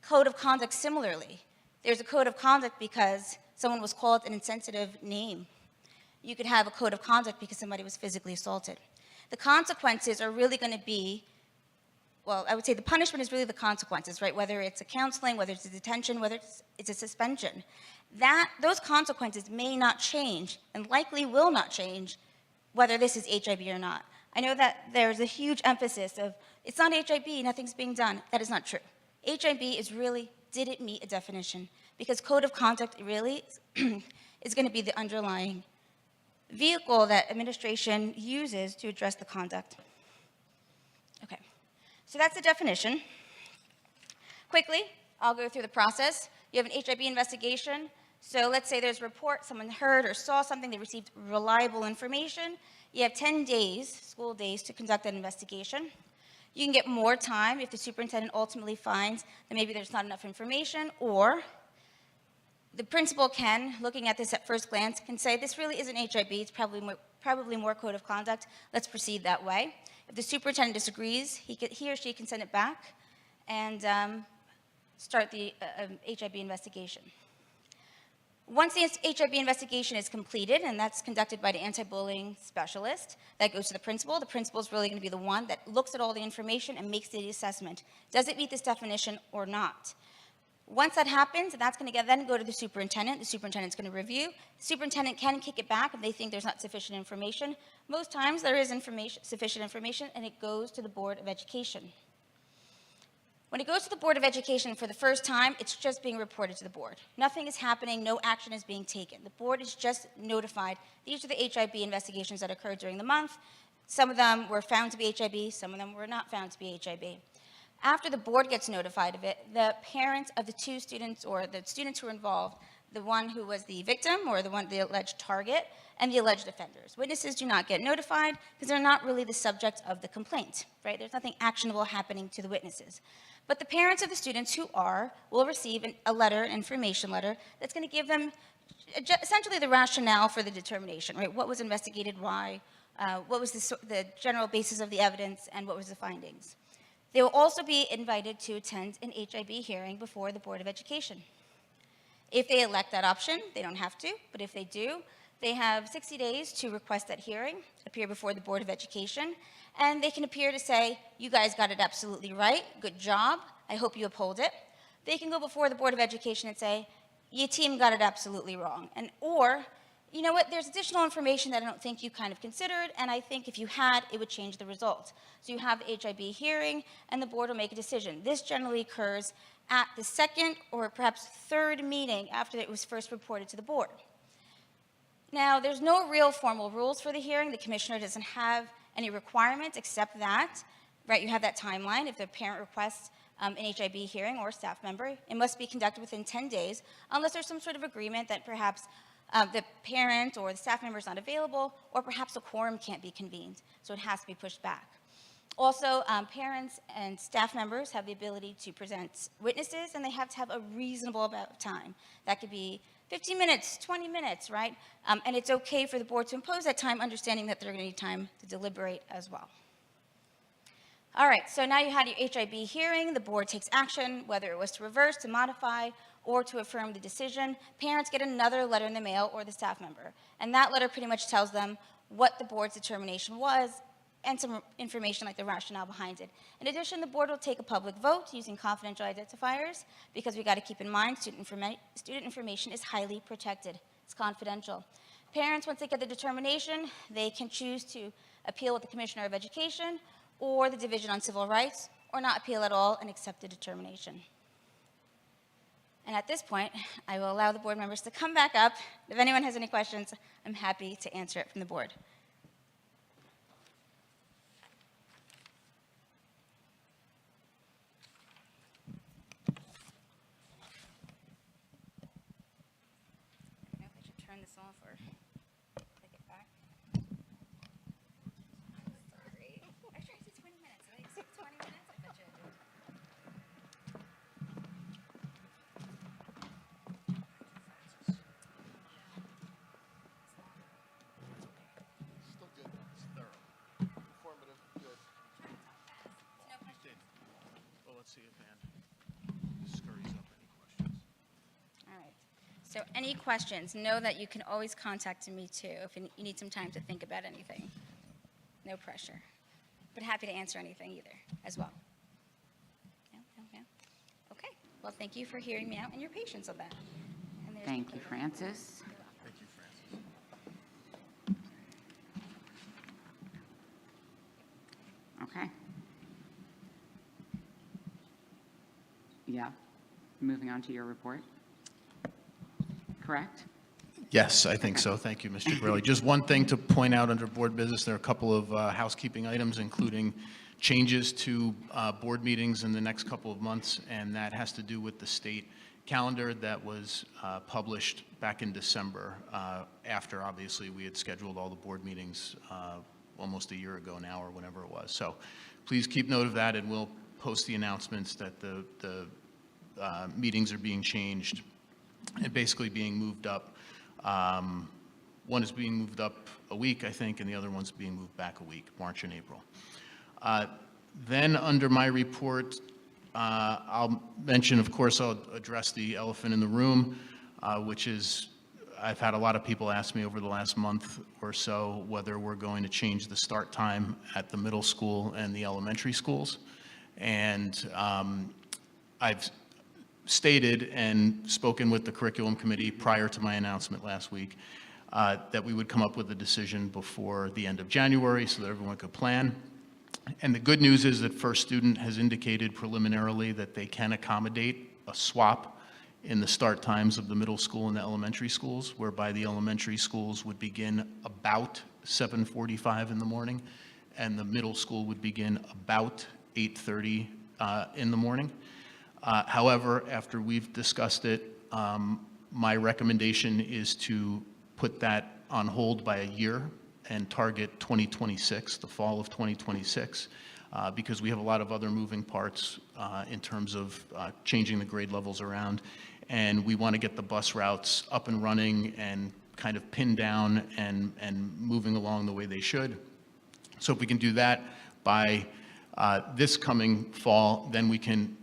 Code of conduct similarly. There's a code of conduct because someone was called an insensitive name. You could have a code of conduct because somebody was physically assaulted. The consequences are really going to be, well, I would say the punishment is really the consequences, right? Whether it's a counseling, whether it's a detention, whether it's a suspension. Those consequences may not change and likely will not change whether this is HIB or not. I know that there's a huge emphasis of, it's not HIB, nothing's being done. That is not true. HIB is really, did it meet a definition? Because code of conduct really is going to be the underlying vehicle that administration uses to address the conduct. Okay, so that's the definition. Quickly, I'll go through the process. You have an HIB investigation. So let's say there's a report, someone heard or saw something, they received reliable information. You have 10 days, school days, to conduct that investigation. You can get more time if the superintendent ultimately finds that maybe there's not enough information, or the principal can, looking at this at first glance, can say, this really isn't HIB, it's probably more code of conduct, let's proceed that way. If the superintendent disagrees, he or she can send it back and start the HIB investigation. Once the HIB investigation is completed, and that's conducted by the anti-bullying specialist, that goes to the principal. The principal is really going to be the one that looks at all the information and makes the assessment. Does it meet this definition or not? Once that happens, that's going to then go to the superintendent. The superintendent's going to review. The superintendent can kick it back if they think there's not sufficient information. Most times there is sufficient information, and it goes to the Board of Education. When it goes to the Board of Education for the first time, it's just being reported to the board. Nothing is happening, no action is being taken. The board is just notified. These are the HIB investigations that occurred during the month. Some of them were found to be HIB, some of them were not found to be HIB. After the board gets notified of it, the parents of the two students, or the students who were involved, the one who was the victim or the alleged target, and the alleged offenders. Witnesses do not get notified because they're not really the subject of the complaint, right? There's nothing actionable happening to the witnesses. But the parents of the students who will receive a letter, an information letter, that's going to give them essentially the rationale for the determination, right? What was investigated, why, what was the general basis of the evidence, and what was the findings. They will also be invited to attend an HIB hearing before the Board of Education. If they elect that option, they don't have to, but if they do, they have 60 days to request that hearing, appear before the Board of Education, and they can appear to say, you guys got it absolutely right, good job, I hope you uphold it. They can go before the Board of Education and say, your team got it absolutely wrong. Or, you know what, there's additional information that I don't think you kind of considered, and I think if you had, it would change the result. So you have the HIB hearing, and the board will make a decision. This generally occurs at the second or perhaps third meeting after it was first reported to the board. Now, there's no real formal rules for the hearing. The commissioner doesn't have any requirements except that, right, you have that timeline. If the parent requests an HIB hearing or a staff member, it must be conducted within 10 days, unless there's some sort of agreement that perhaps the parent or the staff member is not available, or perhaps a quorum can't be convened, so it has to be pushed back. Also, parents and staff members have the ability to present witnesses, and they have to have a reasonable amount of time. That could be 15 minutes, 20 minutes, right? And it's okay for the board to impose that time, understanding that they're going to need time to deliberate as well. All right, so now you had your HIB hearing. The board takes action, whether it was to reverse, to modify, or to affirm the decision. Parents get another letter in the mail, or the staff member. And that letter pretty much tells them what the board's determination was, and some information like the rationale behind it. In addition, the board will take a public vote using confidential identifiers, because we got to keep in mind student information is highly protected. It's confidential. Parents, once they get the determination, they can choose to appeal with the Commissioner of Education or the Division on Civil Rights, or not appeal at all and accept the determination. And at this point, I will allow the board members to come back up. If anyone has any questions, I'm happy to answer it from the board. I don't know if I should turn this off or take it back. Sorry. Actually, I see 20 minutes. I think it's 20 minutes. I bet you I do. Still good, it's thorough, informative, good. Well, let's see if Ann scurries up any questions. All right. So any questions, know that you can always contact me too if you need some time to think about anything. No pressure. But happy to answer anything either, as well. No, no, no? Okay. Well, thank you for hearing me out and your patience on that. And there's Thank you, Francis. Okay. Yeah, moving on to your report. Correct? Yes, I think so. Thank you, Mr. Gurley. Just one thing to point out under board business, there are a couple of housekeeping items, including changes to board meetings in the next couple of months, and that has to do with the state calendar that was published back in December, after, obviously, we had scheduled all the board meetings almost a year ago now, or whenever it was. So please keep note of that, and we'll post the announcements that the meetings are being changed and basically being moved up. One is being moved up a week, I think, and the other one's being moved back a week, March and April. Then, under my report, I'll mention, of course, I'll address the elephant in the room, which is, I've had a lot of people ask me over the last month or so whether we're going to change the start time at the middle school and the elementary schools. And I've stated and spoken with the curriculum committee prior to my announcement last week that we would come up with a decision before the end of January so that everyone could plan. And the good news is that First Student has indicated preliminarily that they can accommodate a swap in the start times of the middle school and the elementary schools, whereby the elementary schools would begin about 7:45 in the morning, and the middle school would begin about 8:30 in the morning. However, after we've discussed it, my recommendation is to put that on hold by a year and target 2026, the fall of 2026, because we have a lot of other moving parts in terms of changing the grade levels around, and we want to get the bus routes up and running and kind of pinned down and moving along the way they should. So if we can do that by this coming fall, then we can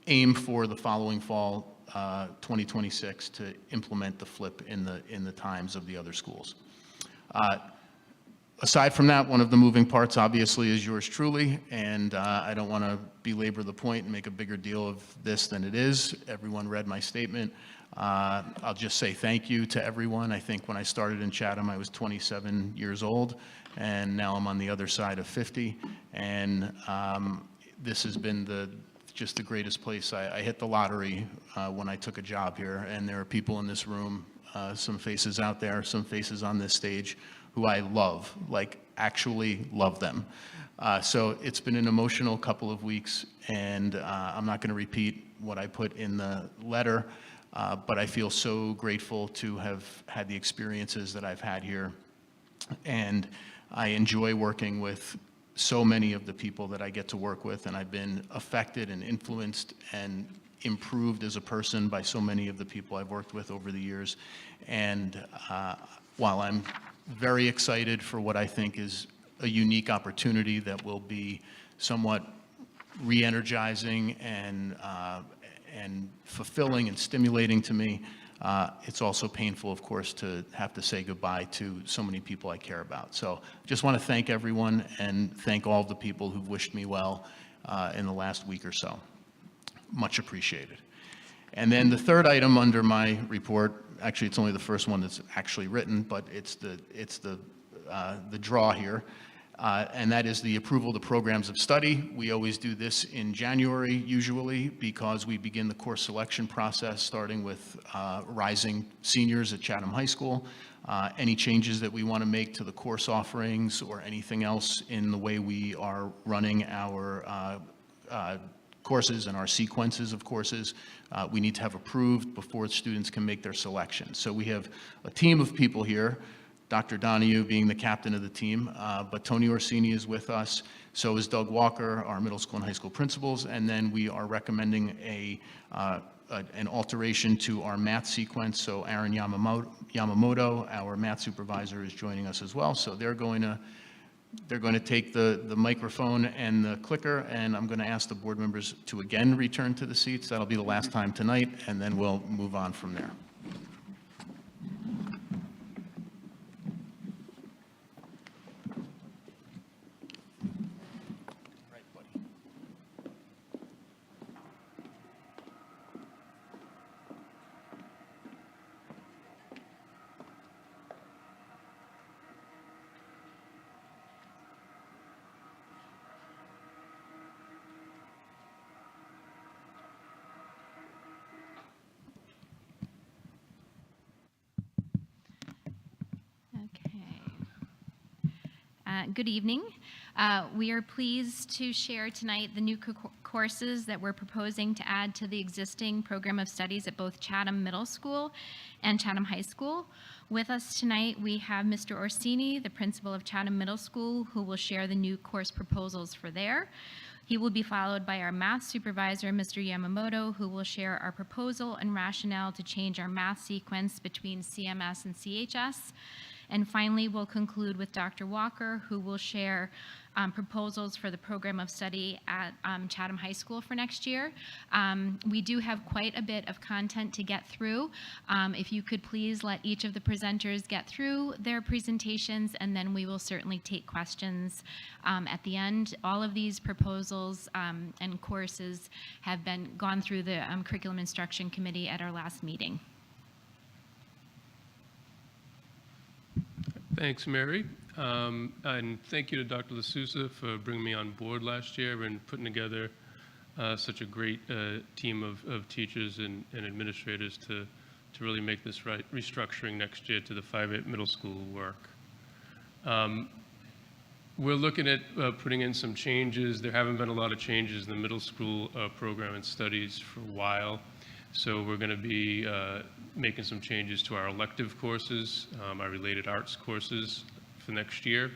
aim for the following fall, 2026, to implement the flip in the times of the other schools. Aside from that, one of the moving parts, obviously, is yours truly, and I don't want to belabor the point and make a bigger deal of this than it is. Everyone read my statement. I'll just say thank you to everyone. I think when I started in Chatham, I was 27 years old, and now I'm on the other side of 50, and this has been just the greatest place. I hit the lottery when I took a job here, and there are people in this room, some faces out there, some faces on this stage, who I love, like actually love them. So it's been an emotional couple of weeks, and I'm not going to repeat what I put in the letter, but I feel so grateful to have had the experiences that I've had here, and I enjoy working with so many of the people that I get to work with, and I've been affected and influenced and improved as a person by so many of the people I've worked with over the years. And while I'm very excited for what I think is a unique opportunity that will be somewhat re-energizing and fulfilling and stimulating to me, it's also painful, of course, to have to say goodbye to so many people I care about. So just want to thank everyone and thank all of the people who've wished me well in the last week or so. Much appreciated. And then the third item under my report, actually it's only the first one that's actually written, but it's the draw here, and that is the approval of the programs of study. We always do this in January, usually, because we begin the course selection process, starting with rising seniors at Chatham High School. Any changes that we want to make to the course offerings or anything else in the way we are running our courses and our sequences of courses, we need to have approved before students can make their selection. So we have a team of people here, Dr. Donahue being the captain of the team, but Tony Orsini is with us, so is Doug Walker, our middle school and high school principals, and then we are recommending an alteration to our math sequence. So Aaron Yamamoto, our math supervisor, is joining us as well. So they're going to take the microphone and the clicker, and I'm going to ask the board members to again return to the seats. That'll be the last time tonight, and then we'll move on from there. Good evening. We are pleased to share tonight the new courses that we're proposing to add to the existing program of studies at both Chatham Middle School and Chatham High School. With us tonight, we have Mr. Orsini, the principal of Chatham Middle School, who will share the new course proposals for there. He will be followed by our math supervisor, Mr. Yamamoto, who will share our proposal and rationale to change our math sequence between CMS and CHS. And finally, we'll conclude with Dr. Walker, who will share proposals for the program of study at Chatham High School for next year. We do have quite a bit of content to get through. If you could please let each of the presenters get through their presentations, and then we will certainly take questions at the end. All of these proposals and courses have been gone through the Curriculum Instruction Committee at our last meeting. Thanks, Mary. And thank you to Dr. LaSousa for bringing me on board last year and putting together such a great team of teachers and administrators to really make this restructuring next year to the 5-8 middle school work. We're looking at putting in some changes. There haven't been a lot of changes in the middle school program and studies for a while. So we're going to be making some changes to our elective courses, our related arts courses for next year.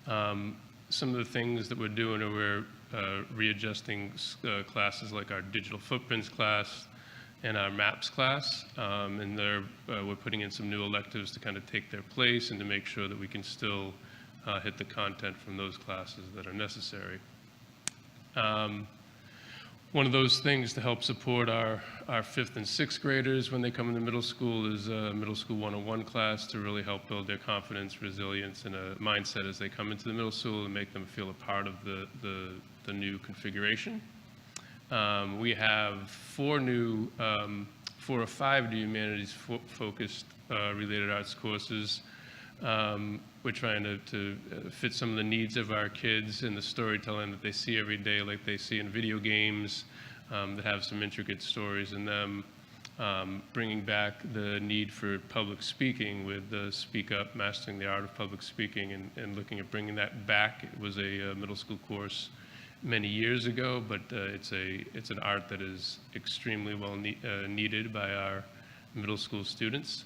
Some of the things that we're doing are we're readjusting classes like our digital footprints class and our maps class. And we're putting in some new electives to kind of take their place and to make sure that we can still hit the content from those classes that are necessary. One of those things to help support our 5th and 6th graders when they come into middle school is a middle school 101 class to really help build their confidence, resilience, and a mindset as they come into the middle school and make them feel a part of the new configuration. We have 4 or 5 new humanities focused related arts courses. We're trying to fit some of the needs of our kids and the storytelling that they see every day, like they see in video games that have some intricate stories in them. Bringing back the need for public speaking with the Speak Up, Mastering the Art of Public Speaking, and looking at bringing that back. It was a middle school course many years ago, but it's an art that is extremely well needed by our middle school students.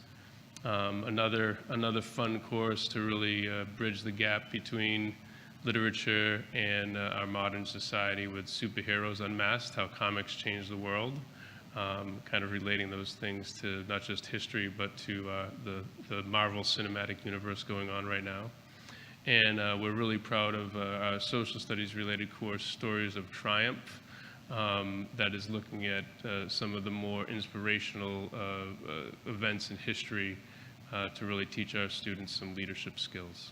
Another fun course to really bridge the gap between literature and our modern society with Superheroes Unmasked, How Comics Change the World, kind of relating those things to not just history, but to the Marvel Cinematic Universe going on right now. And we're really proud of our social studies related course, Stories of Triumph, that is looking at some of the more inspirational events in history to really teach our students some leadership skills.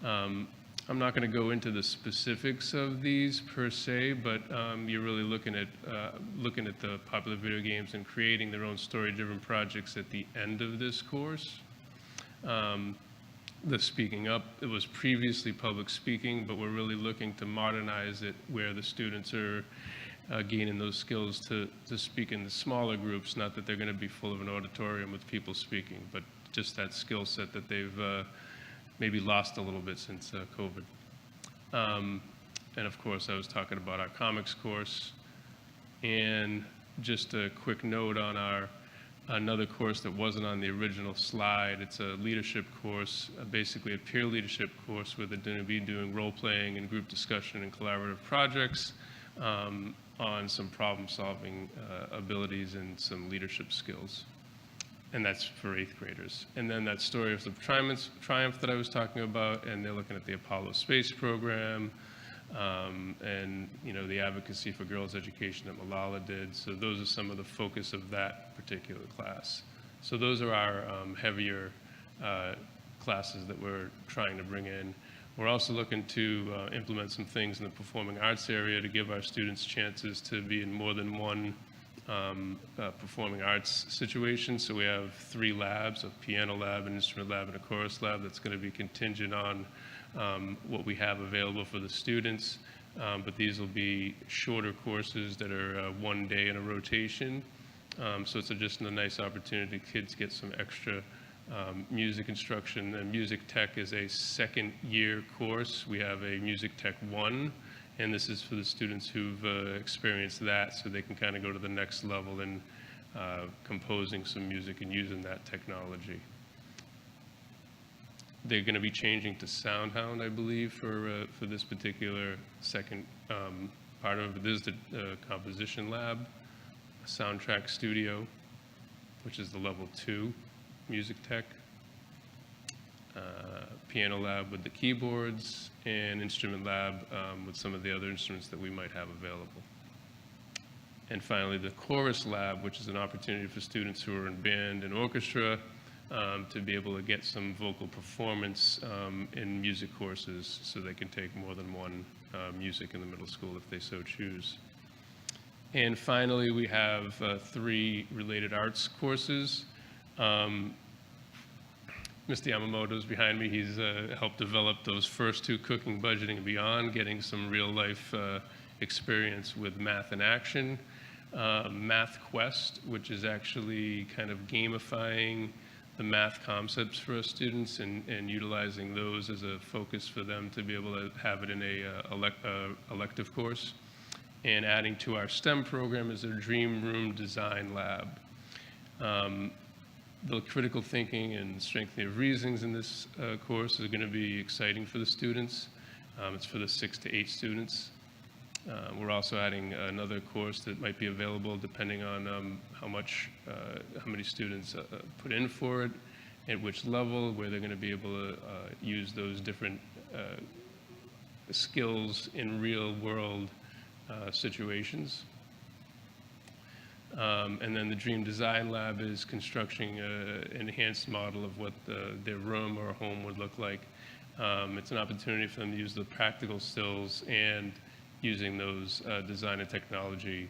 I'm not going to go into the specifics of these per se, but you're really looking at the popular video games and creating their own story-driven projects at the end of this course. The Speaking Up, it was previously public speaking, but we're really looking to modernize it where the students are gaining those skills to speak in the smaller groups, not that they're going to be full of an auditorium with people speaking, but just that skill set that they've maybe lost a little bit since COVID. And of course, I was talking about our comics course. And just a quick note on another course that wasn't on the original slide. It's a leadership course, basically a peer leadership course where they're going to be doing role-playing and group discussion and collaborative projects on some problem-solving abilities and some leadership skills. And that's for 8th graders. And then that Stories of Triumph that I was talking about, and they're looking at the Apollo space program, and the advocacy for girls' education that Malala did. So those are some of the focus of that particular class. So those are our heavier classes that we're trying to bring in. We're also looking to implement some things in the performing arts area to give our students chances to be in more than one performing arts situation. So we have 3 labs, a piano lab, an instrument lab, and a chorus lab that's going to be contingent on what we have available for the students. But these will be shorter courses that are 1 day in a rotation. So it's just a nice opportunity. Kids get some extra music instruction. And music tech is a second-year course. We have a Music Tech 1, and this is for the students who've experienced that, so they can kind of go to the next level in composing some music and using that technology. They're going to be changing to SoundHound, I believe, for this particular second part of it. This is the composition lab, soundtrack studio, which is the level 2 music tech, piano lab with the keyboards, and instrument lab with some of the other instruments that we might have available. And finally, the chorus lab, which is an opportunity for students who are in band and orchestra to be able to get some vocal performance in music courses, so they can take more than one music in the middle school if they so choose. And finally, we have 3 related arts courses. Mr. Yamamoto's behind me. He's helped develop those first 2, Cooking, Budgeting, and Beyond, getting some real-life experience with math in action. Math Quest, which is actually kind of gamifying the math concepts for our students and utilizing those as a focus for them to be able to have it in a elective course. And adding to our STEM program is a Dream Room Design Lab. The critical thinking and strengthening of reasonings in this course is going to be exciting for the students. It's for the 6 to 8 students. We're also adding another course that might be available depending on how many students put in for it, at which level, where they're going to be able to use those different skills in real world situations. And then the Dream Design Lab is constructing an enhanced model of what their room or home would look like. It's an opportunity for them to use the practical skills and using those design and technology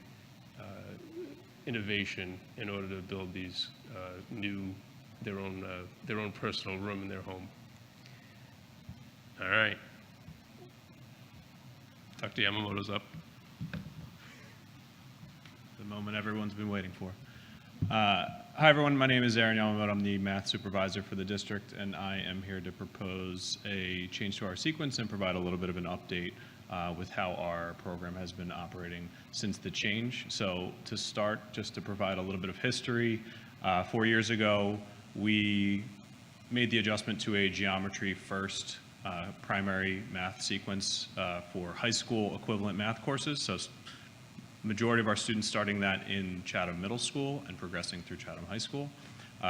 innovation in order to build these their own personal room in their home. All right. Dr. Yamamoto's up. The moment everyone's been waiting for. Hi, everyone. My name is Aaron Yamamoto. I'm the math supervisor for the district, and I am here to propose a change to our sequence and provide a little bit of an update with how our program has been operating since the change. So to start, just to provide a little bit of history, 4 years ago, we made the adjustment to a geometry first primary math sequence for high school equivalent math courses. So majority of our students starting that in Chatham Middle School and progressing through Chatham High School.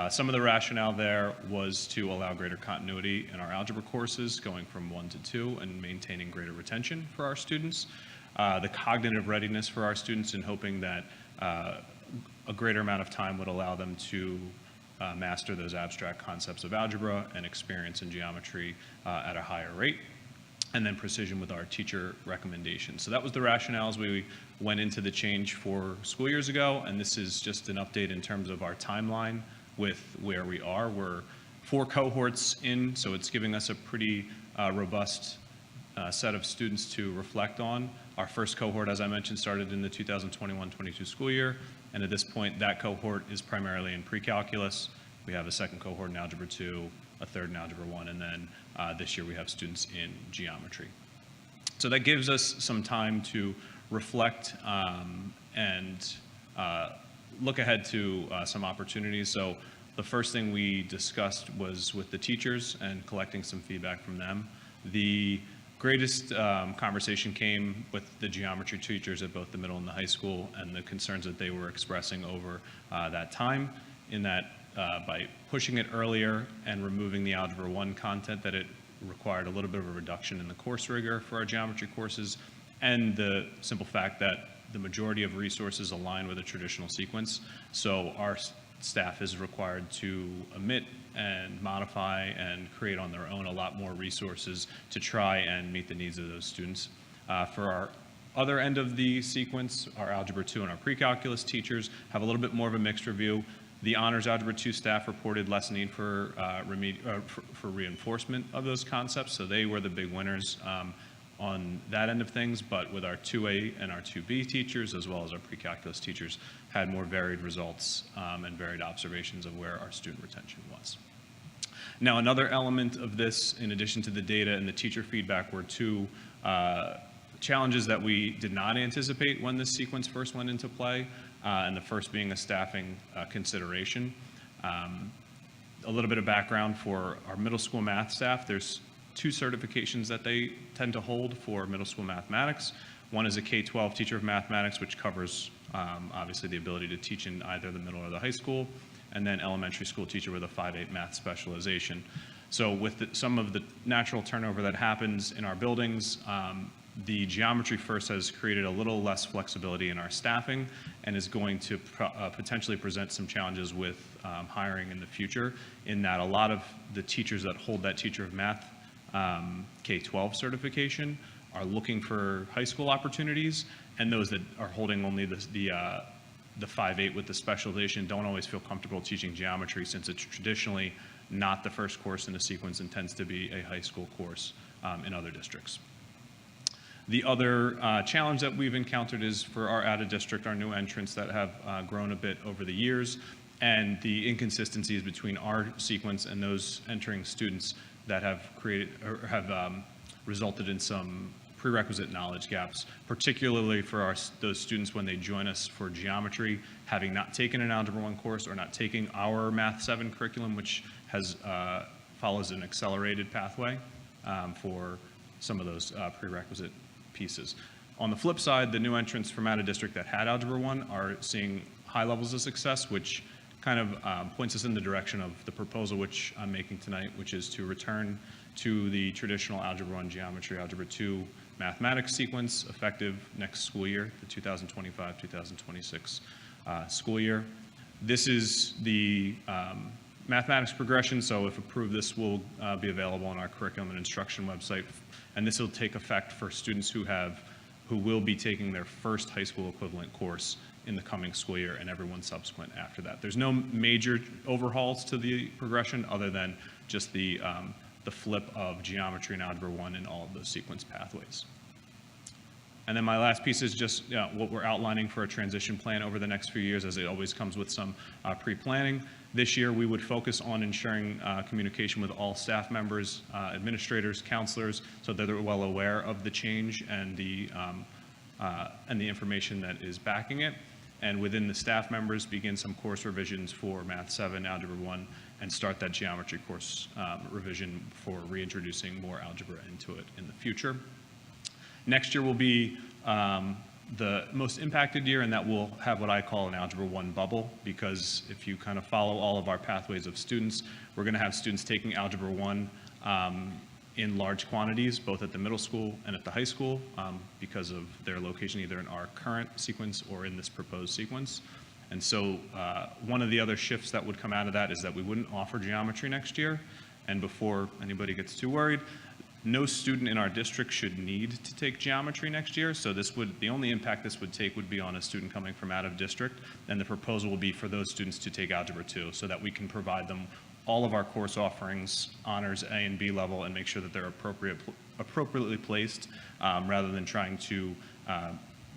Some of the rationale there was to allow greater continuity in our algebra courses, going from 1 to 2 and maintaining greater retention for our students. The cognitive readiness for our students, and hoping that a greater amount of time would allow them to master those abstract concepts of algebra and experience in geometry at a higher rate. And then precision with our teacher recommendations. So that was the rationale as we went into the change 4 school years ago, and this is just an update in terms of our timeline with where we are. We're 4 cohorts in, so it's giving us a pretty robust set of students to reflect on. Our first cohort, as I mentioned, started in the 2021-22 school year, and at this point, that cohort is primarily in pre-calculus. We have a second cohort in Algebra 2, a third in Algebra 1, and then this year we have students in geometry. So that gives us some time to reflect and look ahead to some opportunities. So the first thing we discussed was with the teachers and collecting some feedback from them. The greatest conversation came with the geometry teachers at both the middle and the high school, and the concerns that they were expressing over that time, in that by pushing it earlier and removing the Algebra 1 content, that it required a little bit of a reduction in the course rigor for our geometry courses, and the simple fact that the majority of resources align with a traditional sequence. So our staff is required to omit and modify and create on their own a lot more resources to try and meet the needs of those students. For our other end of the sequence, our Algebra 2 and our pre-calculus teachers have a little bit more of a mixed review. The Honors Algebra 2 staff reported less need for reinforcement of those concepts, so they were the big winners on that end of things. But with our 2A and our 2B teachers, as well as our pre-calculus teachers, had more varied results and varied observations of where our student retention was. Now, another element of this, in addition to the data and the teacher feedback, were two challenges that we did not anticipate when this sequence first went into play, and the first being a staffing consideration. A little bit of background for our middle school math staff. There's 2 certifications that they tend to hold for middle school mathematics. One is a K-12 teacher of mathematics, which covers obviously the ability to teach in either the middle or the high school, and then elementary school teacher with a 5/8 math specialization. So with some of the natural turnover that happens in our buildings, the Geometry First has created a little less flexibility in our staffing and is going to potentially present some challenges with hiring in the future, in that a lot of the teachers that hold that teacher of math K-12 certification are looking for high school opportunities, and those that are holding only the 5/8 with the specialization don't always feel comfortable teaching geometry, since it's traditionally not the first course in the sequence and tends to be a high school course in other districts. The other challenge that we've encountered is for our out-of-district, our new entrants that have grown a bit over the years, and the inconsistencies between our sequence and those entering students that have created or have resulted in some prerequisite knowledge gaps, particularly for those students when they join us for geometry, having not taken an Algebra 1 course or not taking our Math 7 curriculum, which has follows an accelerated pathway for some of those prerequisite pieces. On the flip side, the new entrants from out of district that had Algebra 1 are seeing high levels of success, which kind of points us in the direction of the proposal which I'm making tonight, which is to return to the traditional Algebra 1 geometry, Algebra 2 mathematics sequence effective next school year, the 2025-2026 school year. This is the mathematics progression, so if approved, this will be available on our curriculum and instruction website, and this will take effect for students who will be taking their first high school equivalent course in the coming school year, and everyone subsequent after that. There's no major overhauls to the progression other than just the flip of geometry and Algebra 1 in all of those sequence pathways. And then my last piece is just what we're outlining for a transition plan over the next few years, as it always comes with some pre-planning. This year, we would focus on ensuring communication with all staff members, administrators, counselors, so that they're well aware of the change and the information that is backing it. And within the staff members, begin some course revisions for Math 7, Algebra 1, and start that geometry course revision for reintroducing more algebra into it in the future. Next year will be the most impacted year, and that will have what I call an Algebra 1 bubble, because if you kind of follow all of our pathways of students, we're going to have students taking Algebra 1 in large quantities, both at the middle school and at the high school, because of their location either in our current sequence or in this proposed sequence. And so one of the other shifts that would come out of that is that we wouldn't offer geometry next year. And before anybody gets too worried, no student in our district should need to take geometry next year. So the only impact this would take would be on a student coming from out of district. And the proposal will be for those students to take Algebra 2, so that we can provide them all of our course offerings, honors A and B level, and make sure that they're appropriately placed, rather than trying to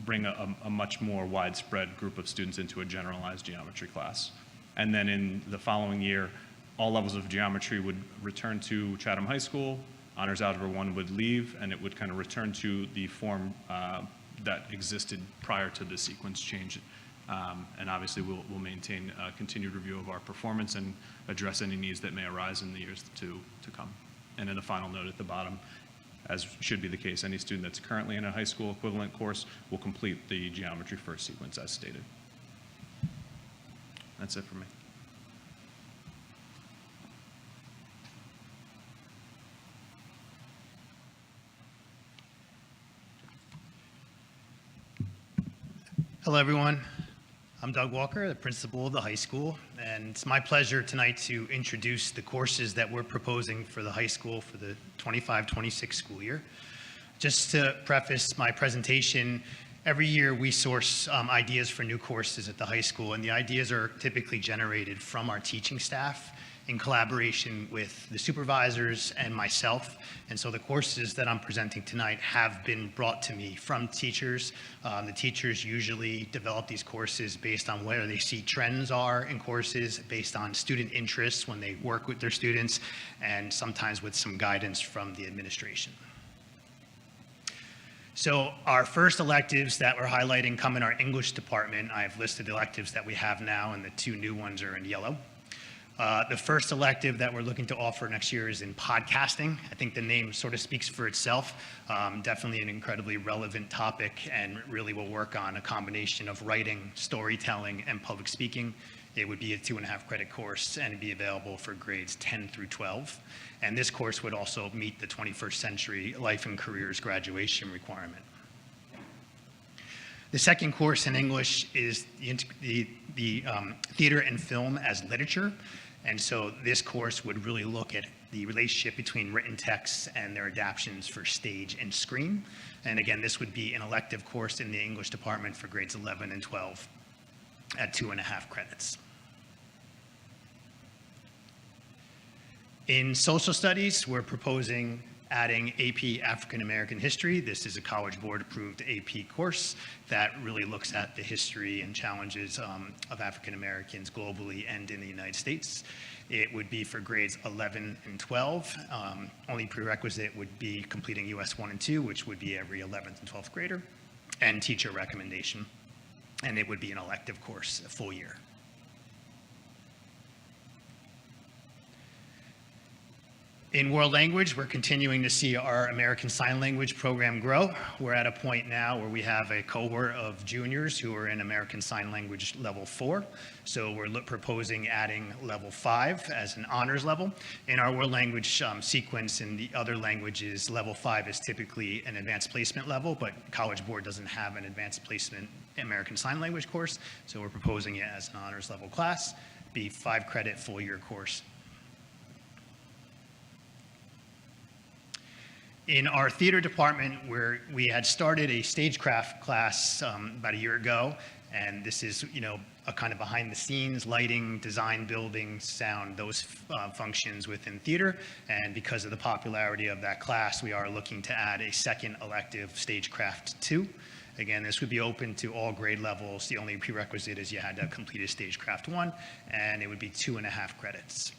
bring a much more widespread group of students into a generalized geometry class. And then in the following year, all levels of geometry would return to Chatham High School. Honors Algebra 1 would leave, and it would kind of return to the form that existed prior to the sequence change. And obviously, we'll maintain a continued review of our performance and address any needs that may arise in the years to come. And then the final note at the bottom, as should be the case, any student that's currently in a high school equivalent course will complete the Geometry First sequence as stated. That's it for me. Hello, everyone. I'm Doug Walker, the principal of the high school, and it's my pleasure tonight to introduce the courses that we're proposing for the high school for the 25-26 school year. Just to preface my presentation, every year we source ideas for new courses at the high school, and the ideas are typically generated from our teaching staff in collaboration with the supervisors and myself. And so the courses that I'm presenting tonight have been brought to me from teachers. The teachers usually develop these courses based on where they see trends are in courses, based on student interests when they work with their students, and sometimes with some guidance from the administration. So our first electives that we're highlighting come in our English department. I've listed electives that we have now, and the two new ones are in yellow. The first elective that we're looking to offer next year is in podcasting. I think the name sort of speaks for itself. Definitely an incredibly relevant topic, and really will work on a combination of writing, storytelling, and public speaking. It would be a 2.5 credit course, and it'd be available for grades 10 through 12. And this course would also meet the 21st Century Life and Careers graduation requirement. The second course in English is the theater and film as literature. And so this course would really look at the relationship between written texts and their adaptations for stage and screen. And again, this would be an elective course in the English department for grades 11 and 12 at 2.5 credits. In social studies, we're proposing adding AP African American History. This is a College Board approved AP course that really looks at the history and challenges of African Americans globally and in the United States. It would be for grades 11 and 12. Only prerequisite would be completing US 1 and 2, which would be every 11th and 12th grader, and teacher recommendation. And it would be an elective course, a full year. In world language, we're continuing to see our American Sign Language program grow. We're at a point now where we have a cohort of juniors who are in American Sign Language level 4. So we're proposing adding level 5 as an honors level. In our world language sequence in the other languages, level 5 is typically an advanced placement level, but College Board doesn't have an advanced placement American Sign Language course. So we're proposing it as an honors level class, be 5 credit full year course. In our theater department, where we had started a stagecraft class about a year ago, and this is, a kind of behind the scenes, lighting, design, building, sound, those functions within theater. And because of the popularity of that class, we are looking to add a second elective, Stagecraft 2. Again, this would be open to all grade levels. The only prerequisite is you had to complete a Stagecraft 1, and it would be 2.5 credits.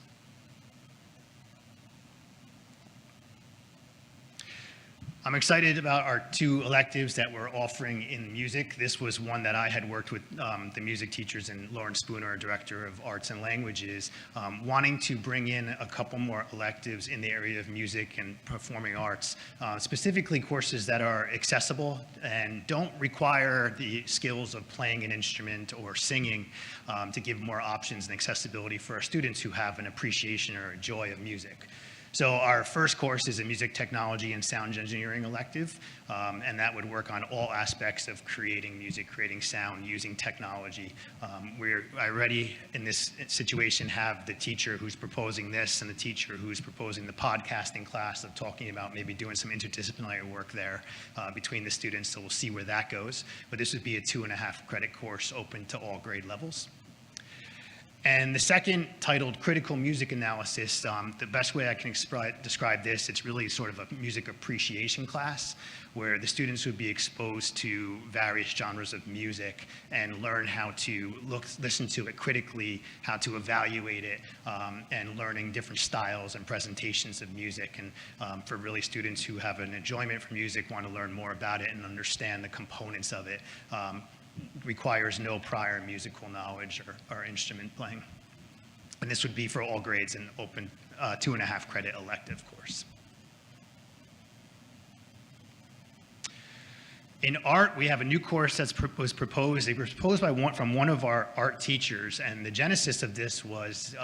I'm excited about our 2 electives that we're offering in music. This was one that I had worked with the music teachers and Lauren Spooner, Director of Arts and Languages, wanting to bring in a couple more electives in the area of music and performing arts, specifically courses that are accessible and don't require the skills of playing an instrument or singing, to give more options and accessibility for our students who have an appreciation or a joy of music. So our first course is a music technology and sound engineering elective, and that would work on all aspects of creating music, creating sound, using technology. I already, in this situation, have the teacher who's proposing this and the teacher who's proposing the podcasting class of talking about maybe doing some interdisciplinary work there between the students, so we'll see where that goes. But this would be a 2.5 credit course open to all grade levels. And the second, titled Critical Music Analysis, the best way I can describe this, it's really sort of a music appreciation class where the students would be exposed to various genres of music and learn how to listen to it critically, how to evaluate it, and learning different styles and presentations of music. And for really students who have an enjoyment for music, want to learn more about it and understand the components of it, requires no prior musical knowledge or instrument playing. And this would be for all grades an open 2.5 credit elective course. In art, we have a new course that was proposed. It was proposed from one of our art teachers, and the genesis of this was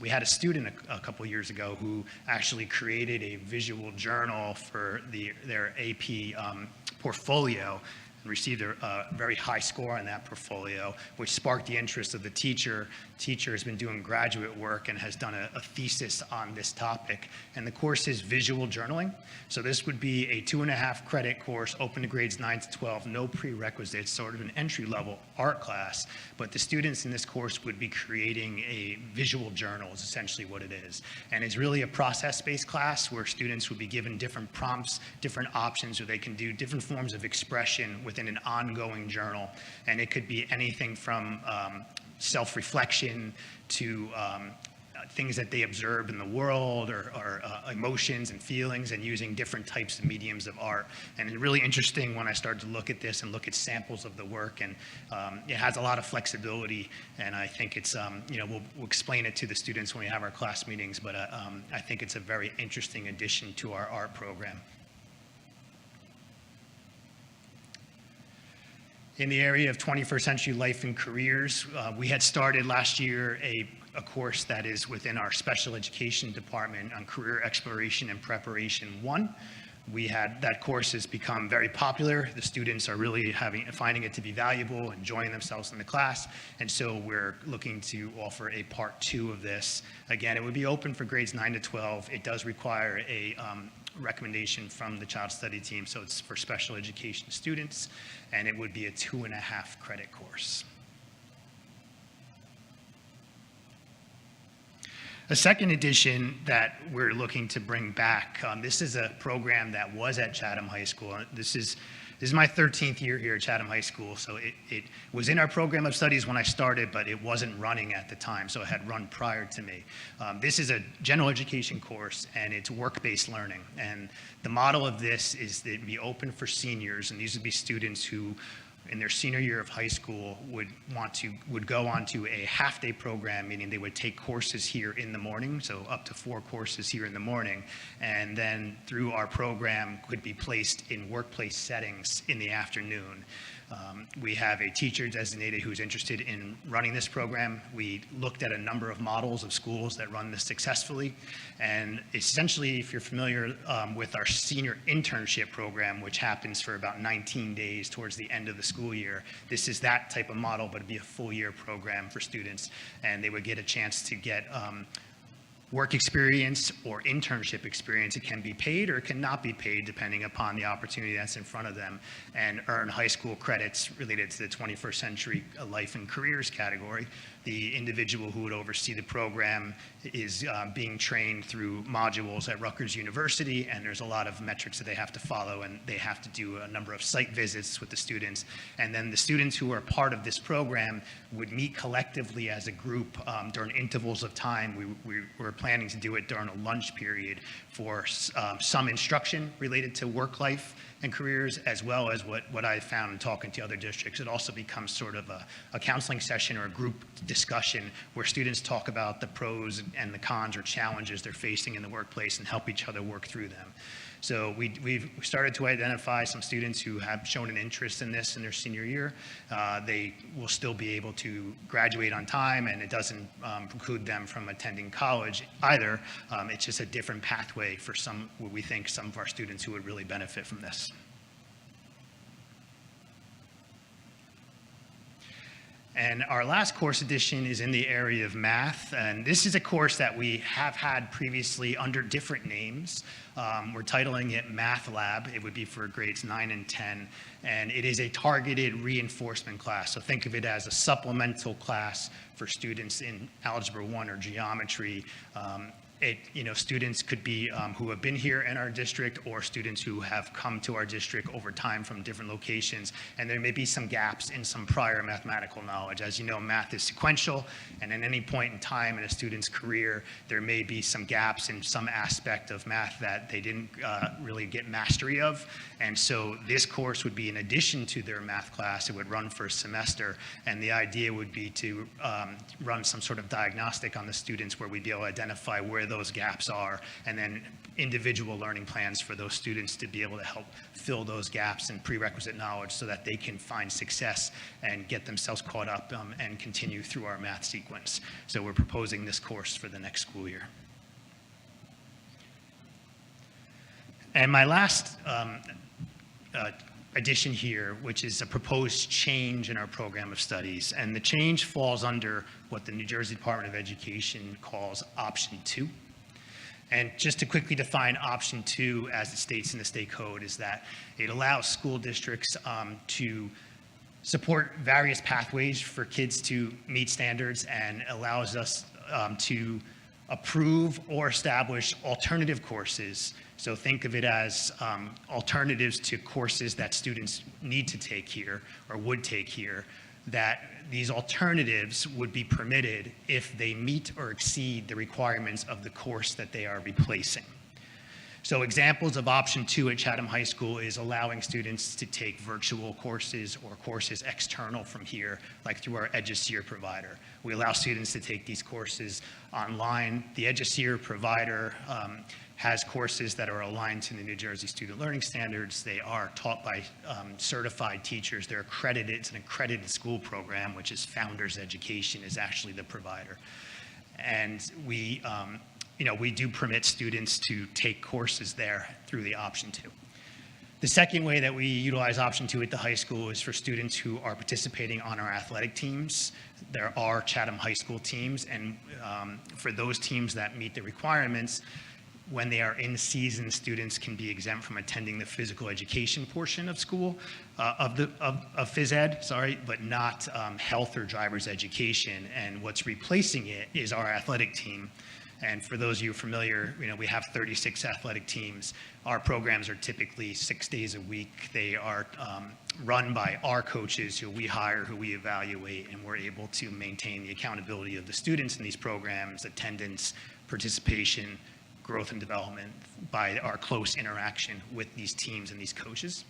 we had a student a couple years ago who actually created a visual journal for their AP portfolio and received a very high score on that portfolio, which sparked the interest of the teacher. Teacher has been doing graduate work and has done a thesis on this topic. And the course is visual journaling. So this would be a 2.5 credit course open to grades 9 to 12, no prerequisites, sort of an entry-level art class. But the students in this course would be creating a visual journal is essentially what it is. And it's really a process-based class where students would be given different prompts, different options, where they can do different forms of expression within an ongoing journal. And it could be anything from self-reflection to things that they observed in the world or emotions and feelings, and using different types of mediums of art. And it's really interesting when I started to look at this and look at samples of the work, and it has a lot of flexibility, and I think it's, we'll explain it to the students when we have our class meetings, but I think it's a very interesting addition to our art program. In the area of 21st century life and careers, we had started last year a course that is within our special education department on career exploration and preparation 1. That course has become very popular. The students are really finding it to be valuable, enjoying themselves in the class, and so we're looking to offer a part 2 of this. Again, it would be open for grades 9 to 12. It does require a recommendation from the child study team, so it's for special education students, and it would be a 2.5 credit course. A second edition that we're looking to bring back, this is a program that was at Chatham High School. This is my 13th year here at Chatham High School, so it was in our program of studies when I started, but it wasn't running at the time, so it had run prior to me. This is a general education course, and it's work-based learning. And the model of this is that it'd be open for seniors, and these would be students who, in their senior year of high school, would go on to a half-day program, meaning they would take courses here in the morning, so up to 4 courses here in the morning, and then through our program could be placed in workplace settings in the afternoon. We have a teacher designated who's interested in running this program. We looked at a number of models of schools that run this successfully, and essentially, if you're familiar with our senior internship program, which happens for about 19 days towards the end of the school year, this is that type of model, but it'd be a full year program for students, and they would get a chance to get work experience or internship experience. It can be paid or it cannot be paid depending upon the opportunity that's in front of them, and earn high school credits related to the 21st century life and careers category. The individual who would oversee the program is being trained through modules at Rutgers University, and there's a lot of metrics that they have to follow, and they have to do a number of site visits with the students. And then the students who are part of this program would meet collectively as a group during intervals of time. We were planning to do it during a lunch period for some instruction related to work life and careers, as well as what I found in talking to other districts. It also becomes sort of a counseling session or a group discussion where students talk about the pros and the cons or challenges they're facing in the workplace and help each other work through them. So we've started to identify some students who have shown an interest in this in their senior year. They will still be able to graduate on time, and it doesn't preclude them from attending college either. It's just a different pathway for we think some of our students who would really benefit from this. And our last course edition is in the area of math, and this is a course that we have had previously under different names. We're titling it Math Lab. It would be for grades 9 and 10, and it is a targeted reinforcement class. So think of it as a supplemental class for students in Algebra 1 or geometry. Students could be who have been here in our district, or students who have come to our district over time from different locations, and there may be some gaps in some prior mathematical knowledge. As you know, math is sequential, and at any point in time in a student's career, there may be some gaps in some aspect of math that they didn't really get mastery of, and so this course would be in addition to their math class. It would run for a semester, and the idea would be to run some sort of diagnostic on the students where we'd be able to identify where those gaps are, and then individual learning plans for those students to be able to help fill those gaps in prerequisite knowledge so that they can find success and get themselves caught up and continue through our math sequence. So we're proposing this course for the next school year. And my last addition here, which is a proposed change in our program of studies. And the change falls under what the New Jersey Department of Education calls Option 2. And just to quickly define Option 2, as it states in the state code, is that it allows school districts to support various pathways for kids to meet standards and allows us to approve or establish alternative courses. So think of it as alternatives to courses that students need to take here or would take here, that these alternatives would be permitted if they meet or exceed the requirements of the course that they are replacing. So examples of Option 2 at Chatham High School is allowing students to take virtual courses or courses external from here, like through our EduSeer provider. We allow students to take these courses online. The EduSeer provider has courses that are aligned to the New Jersey Student Learning Standards. They are taught by certified teachers. They're accredited. It's an accredited school program, which is Founders Education is actually the provider. And we do permit students to take courses there through the Option 2. The second way that we utilize Option 2 at the high school is for students who are participating on our athletic teams. There are Chatham High School teams, and for those teams that meet the requirements, when they are in season, students can be exempt from attending the physical education portion of school, of phys ed, but not health or driver's education. And what's replacing it is our athletic team. And for those of you familiar, we have 36 athletic teams. Our programs are typically 6 days a week. They are run by our coaches who we hire, who we evaluate, and we're able to maintain the accountability of the students in these programs, attendance, participation, growth and development by our close interaction with these teams and these coaches.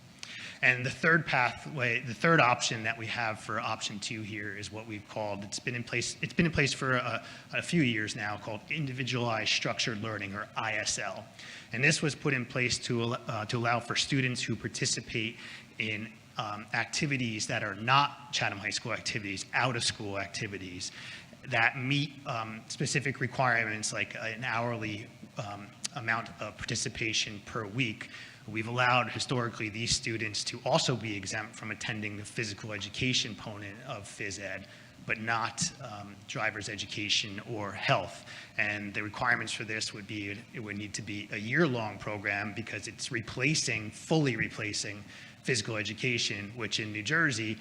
And the third pathway, the third option that we have for Option 2 here is what we've called, it's been in place for a few years now, called Individualized Structured Learning, or ISL. And this was put in place to allow for students who participate in activities that are not Chatham High School activities, out of school activities, that meet specific requirements like an hourly amount of participation per week. We've allowed historically these students to also be exempt from attending the physical education component of phys ed, but not driver's education or health. And the requirements for this would be, it would need to be a year-long program because it's fully replacing physical education, which in New Jersey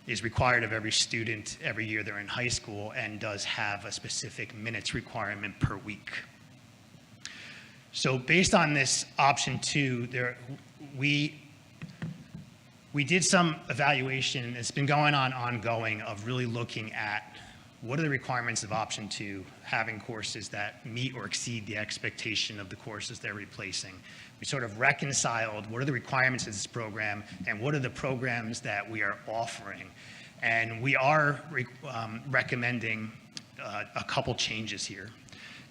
is required of every student every year they're in high school and does have a specific minutes requirement per week. So based on this Option 2, we did some evaluation. It's been going on ongoing of really looking at what are the requirements of Option 2, having courses that meet or exceed the expectation of the courses they're replacing. We sort of reconciled what are the requirements of this program and what are the programs that we are offering. And we are recommending a couple changes here.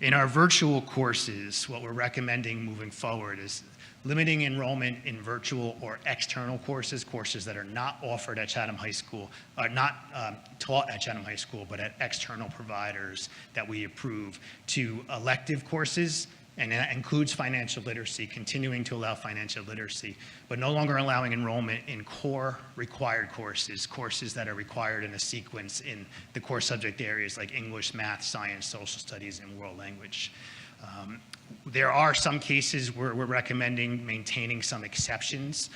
In our virtual courses, what we're recommending moving forward is limiting enrollment in virtual or external courses, courses that are not offered at Chatham High School, are not taught at Chatham High School, but at external providers that we approve, to elective courses, and that includes financial literacy, continuing to allow financial literacy, but no longer allowing enrollment in core required courses, courses that are required in a sequence in the core subject areas like English, math, science, social studies, and world language. There are some cases where we're recommending maintaining some exceptions.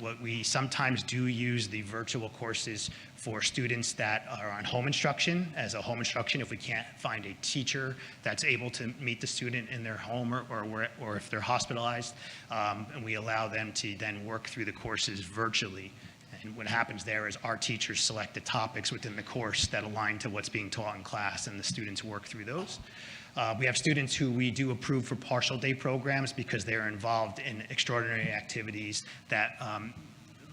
What we sometimes do use the virtual courses for students that are on home instruction, as a home instruction if we can't find a teacher that's able to meet the student in their home or if they're hospitalized, and we allow them to then work through the courses virtually. And what happens there is our teachers select the topics within the course that align to what's being taught in class, and the students work through those. We have students who we do approve for partial day programs because they're involved in extraordinary activities that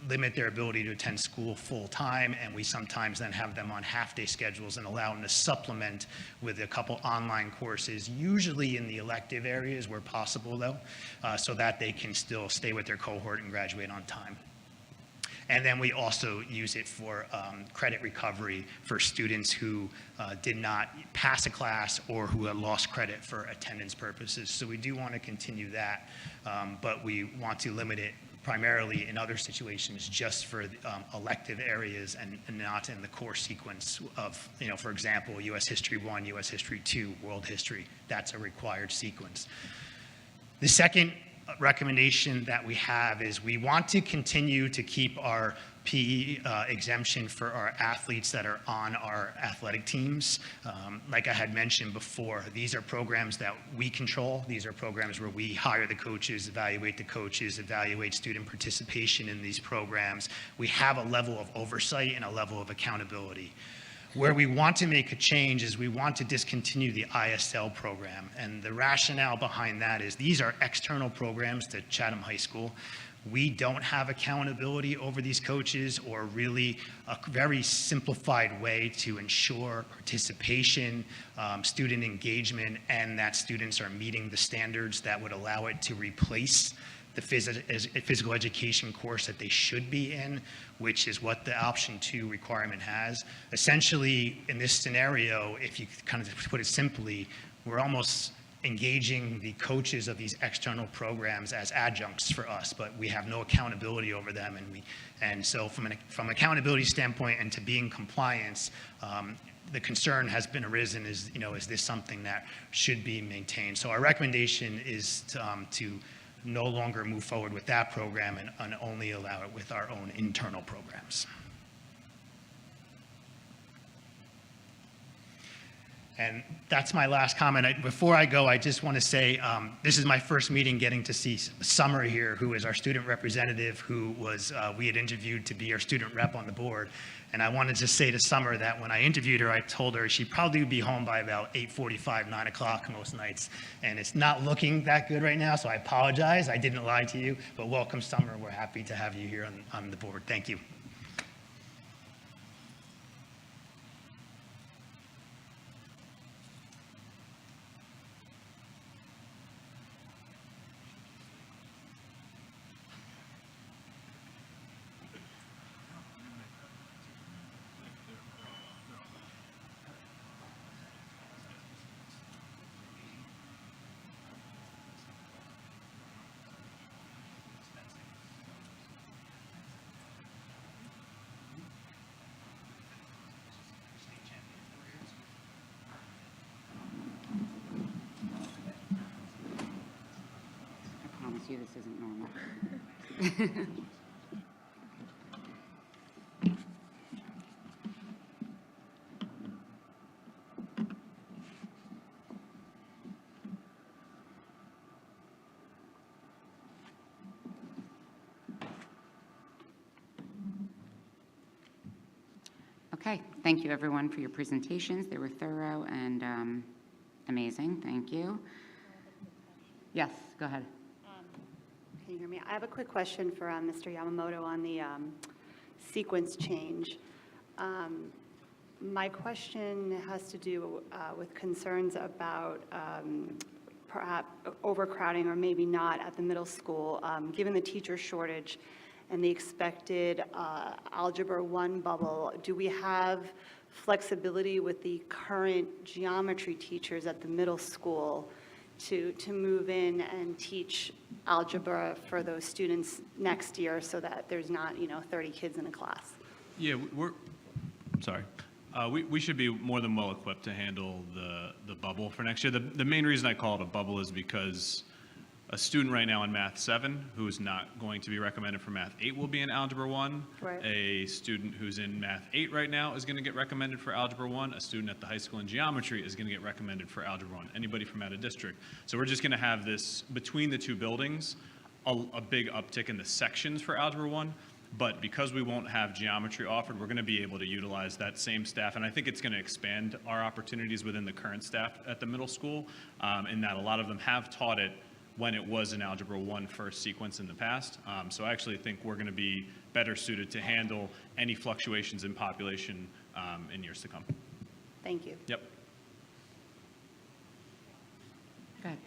limit their ability to attend school full time, and we sometimes then have them on half-day schedules and allow them to supplement with a couple online courses, usually in the elective areas where possible though, so that they can still stay with their cohort and graduate on time. And then we also use it for credit recovery for students who did not pass a class or who had lost credit for attendance purposes. So we do want to continue that, but we want to limit it primarily in other situations just for elective areas and not in the core sequence of, for example, U.S. History 1, U.S. History 2, World History. That's a required sequence. The second recommendation that we have is we want to continue to keep our PE exemption for our athletes that are on our athletic teams. Like I had mentioned before, these are programs that we control. These are programs where we hire the coaches, evaluate student participation in these programs. We have a level of oversight and a level of accountability. Where we want to make a change is we want to discontinue the ISL program. And the rationale behind that is these are external programs to Chatham High School. We don't have accountability over these coaches or really a very simplified way to ensure participation, student engagement, and that students are meeting the standards that would allow it to replace the physical education course that they should be in, which is what the option 2 requirement has. Essentially, in this scenario, if you kind of put it simply, we're almost engaging the coaches of these external programs as adjuncts for us, but we have no accountability over them. And so from accountability standpoint and to be in compliance, the concern has been arisen is this something that should be maintained? So our recommendation is to no longer move forward with that program and only allow it with our own internal programs. And that's my last comment. Before I go, I just want to say this is my first meeting getting to see Summer here, who is our student representative, who we had interviewed to be our student rep on the board. And I wanted to say to Summer that when I interviewed her, I told her she'd probably be home by about 8:45, 9 o'clock most nights. And it's not looking that good right now, so I apologize. I didn't lie to you. But welcome, Summer. We're happy to have you here on the board. Thank you. You, this isn't normal. Okay, thank you everyone for your presentations. They were thorough and amazing. Thank you. Yes, go ahead. Can you hear me? I have a quick question for Mr. Yamamoto on the sequence change. My question has to do with concerns about perhaps overcrowding or maybe not at the middle school, given the teacher shortage and the expected Algebra 1 bubble. Do we have flexibility with the current geometry teachers at the middle school to move in and teach algebra for those students next year so that there's not, 30 kids in a class? Yeah, we should be more than well equipped to handle the bubble for next year. The main reason I call it a bubble is because a student right now in Math 7 who is not going to be recommended for Math 8 will be in Algebra 1. Right. A student who's in Math 8 right now is going to get recommended for Algebra 1. A student at the high school in geometry is going to get recommended for Algebra 1. Anybody from out of district. So we're just going to have this, between the two buildings, a big uptick in the sections for Algebra 1. But because we won't have geometry offered, we're going to be able to utilize that same staff. And I think it's going to expand our opportunities within the current staff at the middle school, in that a lot of them have taught it when it was an Algebra 1 first sequence in the past. So I actually think we're going to be better suited to handle any fluctuations in population in years to come. Thank you. Yep. Go ahead.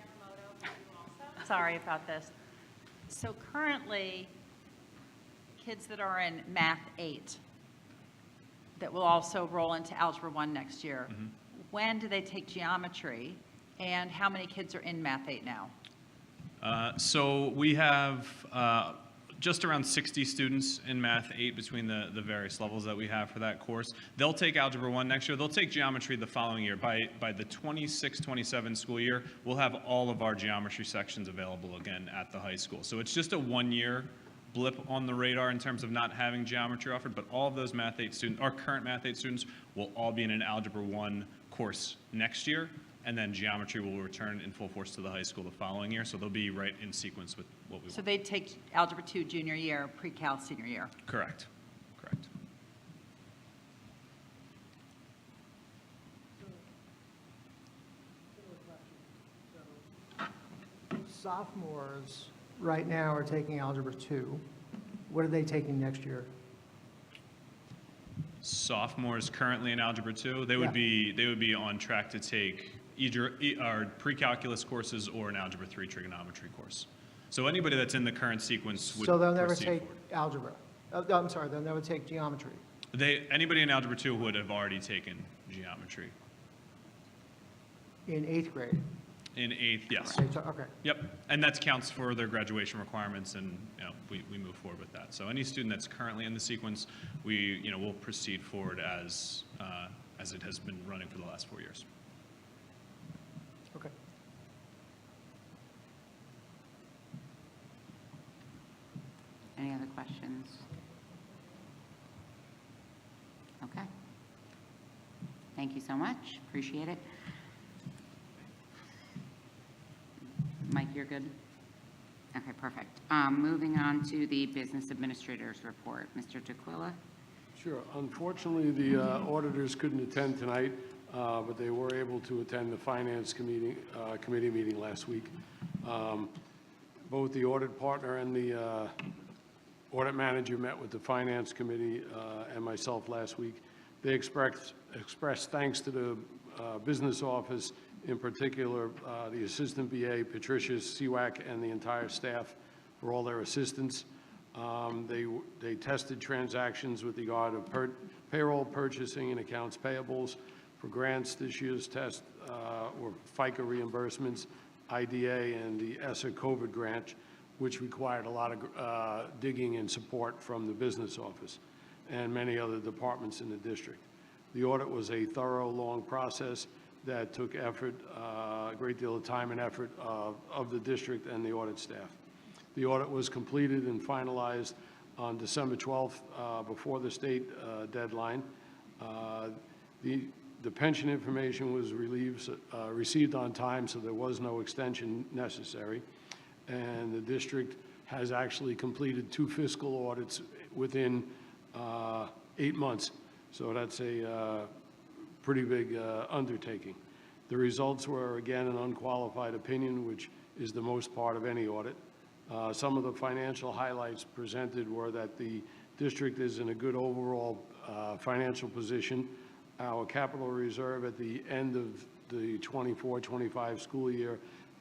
Sorry about this. So currently, kids that are in Math 8 that will also roll into Algebra 1 next year, when do they take geometry, and how many kids are in Math 8 now? So we have just around 60 students in Math 8 between the various levels that we have for that course. They'll take Algebra 1 next year. They'll take geometry the following year. By the 26-27 school year, we'll have all of our geometry sections available again at the high school. So it's just a one-year blip on the radar in terms of not having geometry offered, but all of those Math 8 students, our current Math 8 students, will all be in an Algebra 1 course next year, and then geometry will return in full force to the high school the following year, so they'll be right in sequence with what we So want. they take Algebra 2 junior year, pre-cal senior year. Correct, correct. Sophomores right now are taking Algebra 2. What are they taking next year? Sophomores currently in Algebra 2, they would be on track to take either our pre-calculus courses or an Algebra 3 trigonometry course. So anybody that's in the current sequence would So they'll never proceed take forward. algebra. I'm sorry, they'll never take geometry. Anybody in Algebra 2 would have already taken geometry. In 8th grade. In 8th, yes. Okay. Yep, and that counts for their graduation requirements, and we move forward with that. So any student that's currently in the sequence, we'll proceed forward as it has been running for the last 4 years. Okay. Any other questions? Okay. Thank you so much. Appreciate it. Mike, you're good? Okay, perfect. Moving on to the business administrator's report. Mr. Tequila? Sure. Unfortunately, the auditors couldn't attend tonight, but they were able to attend the Finance Committee meeting last week. Both the audit partner and the audit manager met with the Finance Committee and myself last week. They expressed thanks to the business office, in particular the Assistant BA, Patricia Siwak, and the entire staff for all their assistance. They tested transactions with regard to payroll, purchasing, and accounts payables. For grants, this year's test were FICA reimbursements, IDA, and the ESSA COVID grant, which required a lot of digging and support from the business office and many other departments in the district. The audit was a thorough, long process that took effort, a great deal of time and effort of the district and the audit staff. The audit was completed and finalized on December 12th before the state deadline. The pension information was received on time, so there was no extension necessary. And the district has actually completed 2 fiscal audits within 8 months. So that's a pretty big undertaking. The results were, again, an unqualified opinion, which is the most part of any audit. Some of the financial highlights presented were that the district is in a good overall financial position. Our capital reserve at the end of the 24-25 school year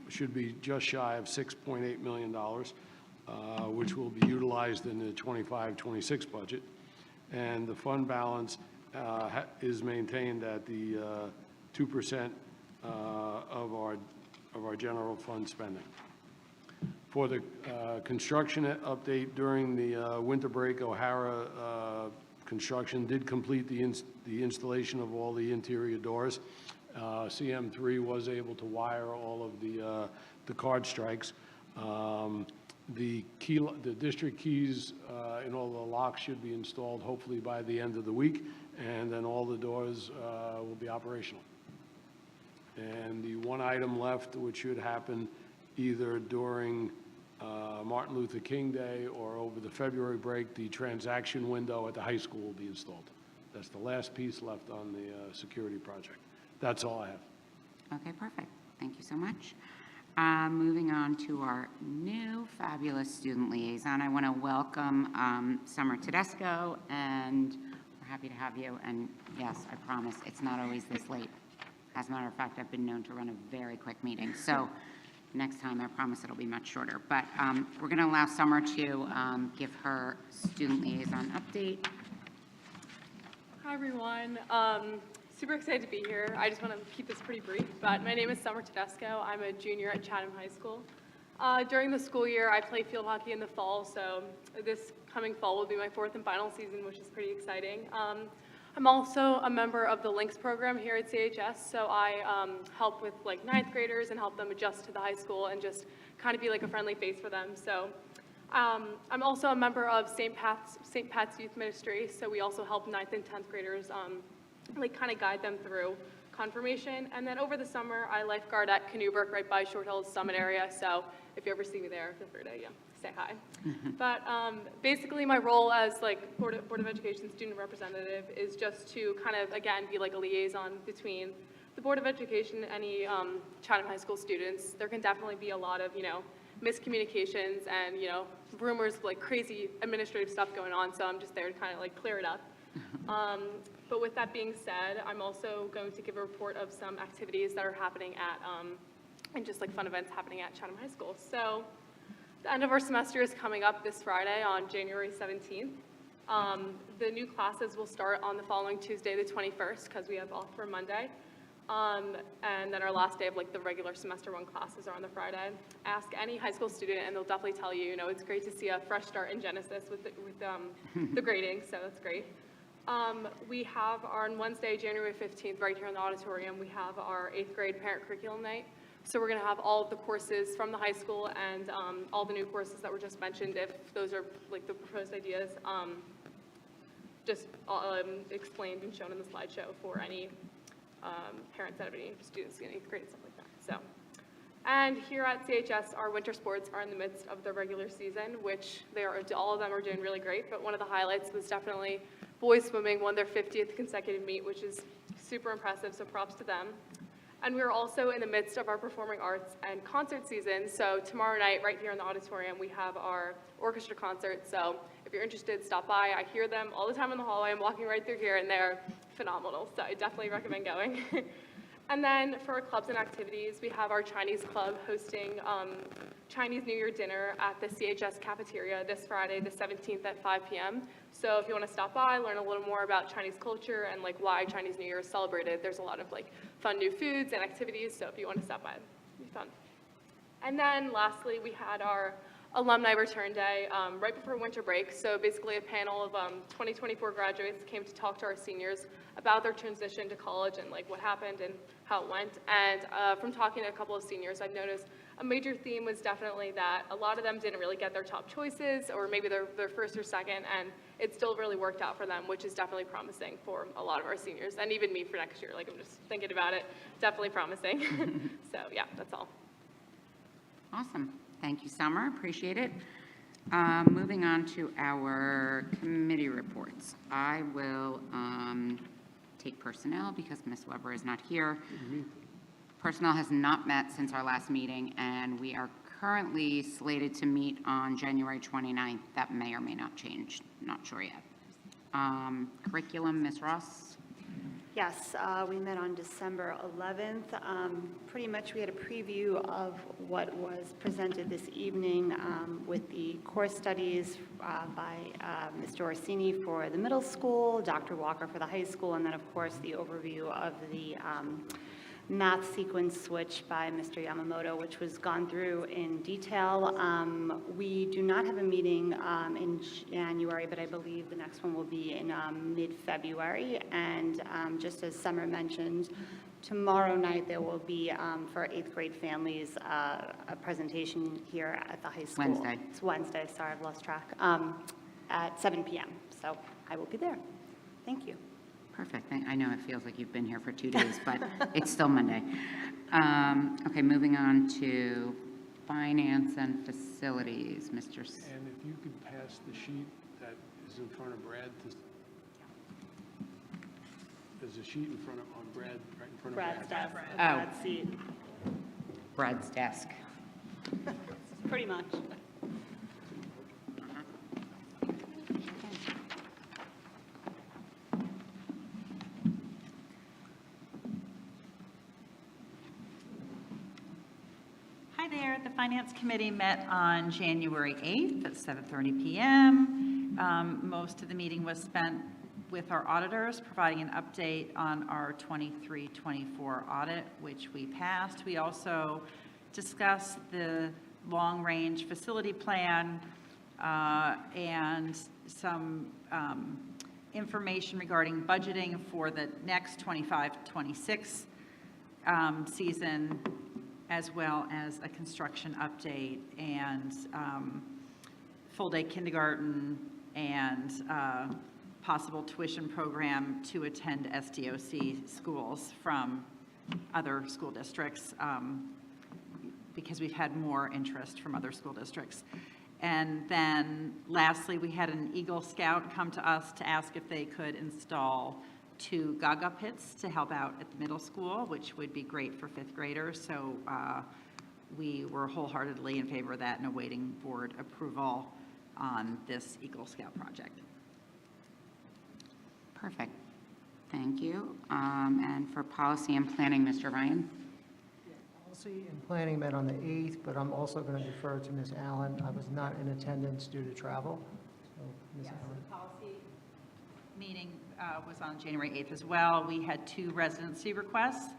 should be just shy of $6.8 million, which will be utilized in the 25-26 budget. And the fund balance is maintained at the 2% of our general fund spending. For the construction update, during the winter break, O'Hara Construction did complete the installation of all the interior doors. CM3 was able to wire all of the card strikes. The district keys and all the locks should be installed hopefully by the end of the week, and then all the doors will be operational. And the one item left, which should happen either during Martin Luther King Day or over the February break, the transaction window at the high school will be installed. That's the last piece left on the security project. That's all I have. Okay, perfect. Thank you so much. Moving on to our new fabulous student liaison. I want to welcome Summer Tedesco, and we're happy to have you. And yes, I promise it's not always this late. As a matter of fact, I've been known to run a very quick meeting. So next time, I promise it'll be much shorter. But we're going to allow Summer to give her student liaison update. Hi, everyone. Super excited to be here. I just want to keep this pretty brief, but my name is Summer Tedesco. I'm a junior at Chatham High School. During the school year, I play field hockey in the fall, so this coming fall will be my 4th and final season, which is pretty exciting. I'm also a member of the Links program here at CHS, so I help with like 9th graders and help them adjust to the high school and just kind of be like a friendly face for them. So I'm also a member of St. Pat's Youth Ministry, so we also help 9th and 10th graders like kind of guide them through confirmation. And then over the summer, I lifeguard at Canoebrook right by Short Hills Summit area, so if you ever see me there, feel free to say hi. But basically my role as like Board of Education student representative is just to kind of, again, be like a liaison between the Board of Education and any Chatham High School students. There can definitely be a lot of, miscommunications and, rumors of like crazy administrative stuff going on, so I'm just there to kind of like clear it up. But with that being said, I'm also going to give a report of some activities that are happening at, and just like fun events happening at Chatham High School. So the end of our semester is coming up this Friday on January 17th. The new classes will start on the following Tuesday, the 21st, because we have off for Monday. And then our last day of like the regular semester 1 classes are on the Friday. Ask any high school student and they'll definitely tell you, it's great to see a fresh start in Genesis with the grading, so that's great. We have on Wednesday, January 15th, right here in the auditorium, we have our 8th grade parent curriculum night. So we're going to have all of the courses from the high school and all the new courses that were just mentioned, if those are like the proposed ideas, just explained and shown in the slideshow for any parents that have any students in 8th grade and stuff like that. So, and here at CHS, our winter sports are in the midst of the regular season, which all of them are doing really great, but one of the highlights was definitely boys swimming won their 50th consecutive meet, which is super impressive, so props to them. And we're also in the midst of our performing arts and concert season, so tomorrow night, right here in the auditorium, we have our orchestra concert, so if you're interested, stop by. I hear them all the time in the hallway. I'm walking right through here, and they're phenomenal, so I definitely recommend going. And then for our clubs and activities, we have our Chinese club hosting Chinese New Year dinner at the CHS cafeteria this Friday, the 17th at 5 p.m. So if you want to stop by, learn a little more about Chinese culture and like why Chinese New Year is celebrated, there's a lot of like fun new foods and activities, so if you want to stop by, it'll be fun. And then lastly, we had our alumni return day right before winter break. So basically a panel of 2024 graduates came to talk to our seniors about their transition to college and like what happened and how it went. And from talking to a couple of seniors, I've noticed a major theme was definitely that a lot of them didn't really get their top choices or maybe their first or second, and it still really worked out for them, which is definitely promising for a lot of our seniors and even me for next year. Like I'm just thinking about it, definitely promising. So yeah, that's all. Awesome. Thank you, Summer. Appreciate it. Moving on to our committee reports. I will take personnel because Ms. Weber is not here. Personnel has not met since our last meeting, and we are currently slated to meet on January 29th. That may or may not change. Not sure yet. Curriculum, Ms. Ross? Yes, we met on December 11th. Pretty much we had a preview of what was presented this evening with the course studies by Mr. Orsini for the middle school, Dr. Walker for the high school, and then of course the overview of the math sequence switch by Mr. Yamamoto, which was gone through in detail. We do not have a meeting in January, but I believe the next one will be in mid-February. And just as Summer mentioned, tomorrow night there will be, for 8th grade families, a presentation here at the high school. Wednesday. It's Wednesday, sorry, I've lost track, at 7 p.m. So I will be there. Thank you. Perfect. I know it feels like you've been here for 2 days, but it's still Monday. Okay, moving on to finance and facilities, Mr. And if you could pass the sheet that is in front of Brad. There's a sheet in front of, on Brad, right in front of Brad's Brad. desk, Oh. Brad's seat, Brad's desk. pretty much. Hi there. The Finance Committee met on January 8th at 7:30 p.m. Most of the meeting was spent with our auditors, providing an update on our 23-24 audit, which we passed. We also discussed the long-range facility plan, and some information regarding budgeting for the next 25-26 season, as well as a construction update and full-day kindergarten and possible tuition program to attend SDOC schools from other school districts, because we've had more interest from other school districts. And then lastly, we had an Eagle Scout come to us to ask if they could install 2 Gaga pits to help out at the middle school, which would be great for 5th graders. So we were wholeheartedly in favor of that and awaiting board approval on this Eagle Scout project. Perfect. Thank you. And for policy and planning, Mr. Ryan? Policy and planning met on the 8th, but I'm also going to defer to Ms. Allen. I was not in attendance due to travel. So, Ms. Yes, Allen. the policy meeting was on January 8th as well. We had 2 residency requests.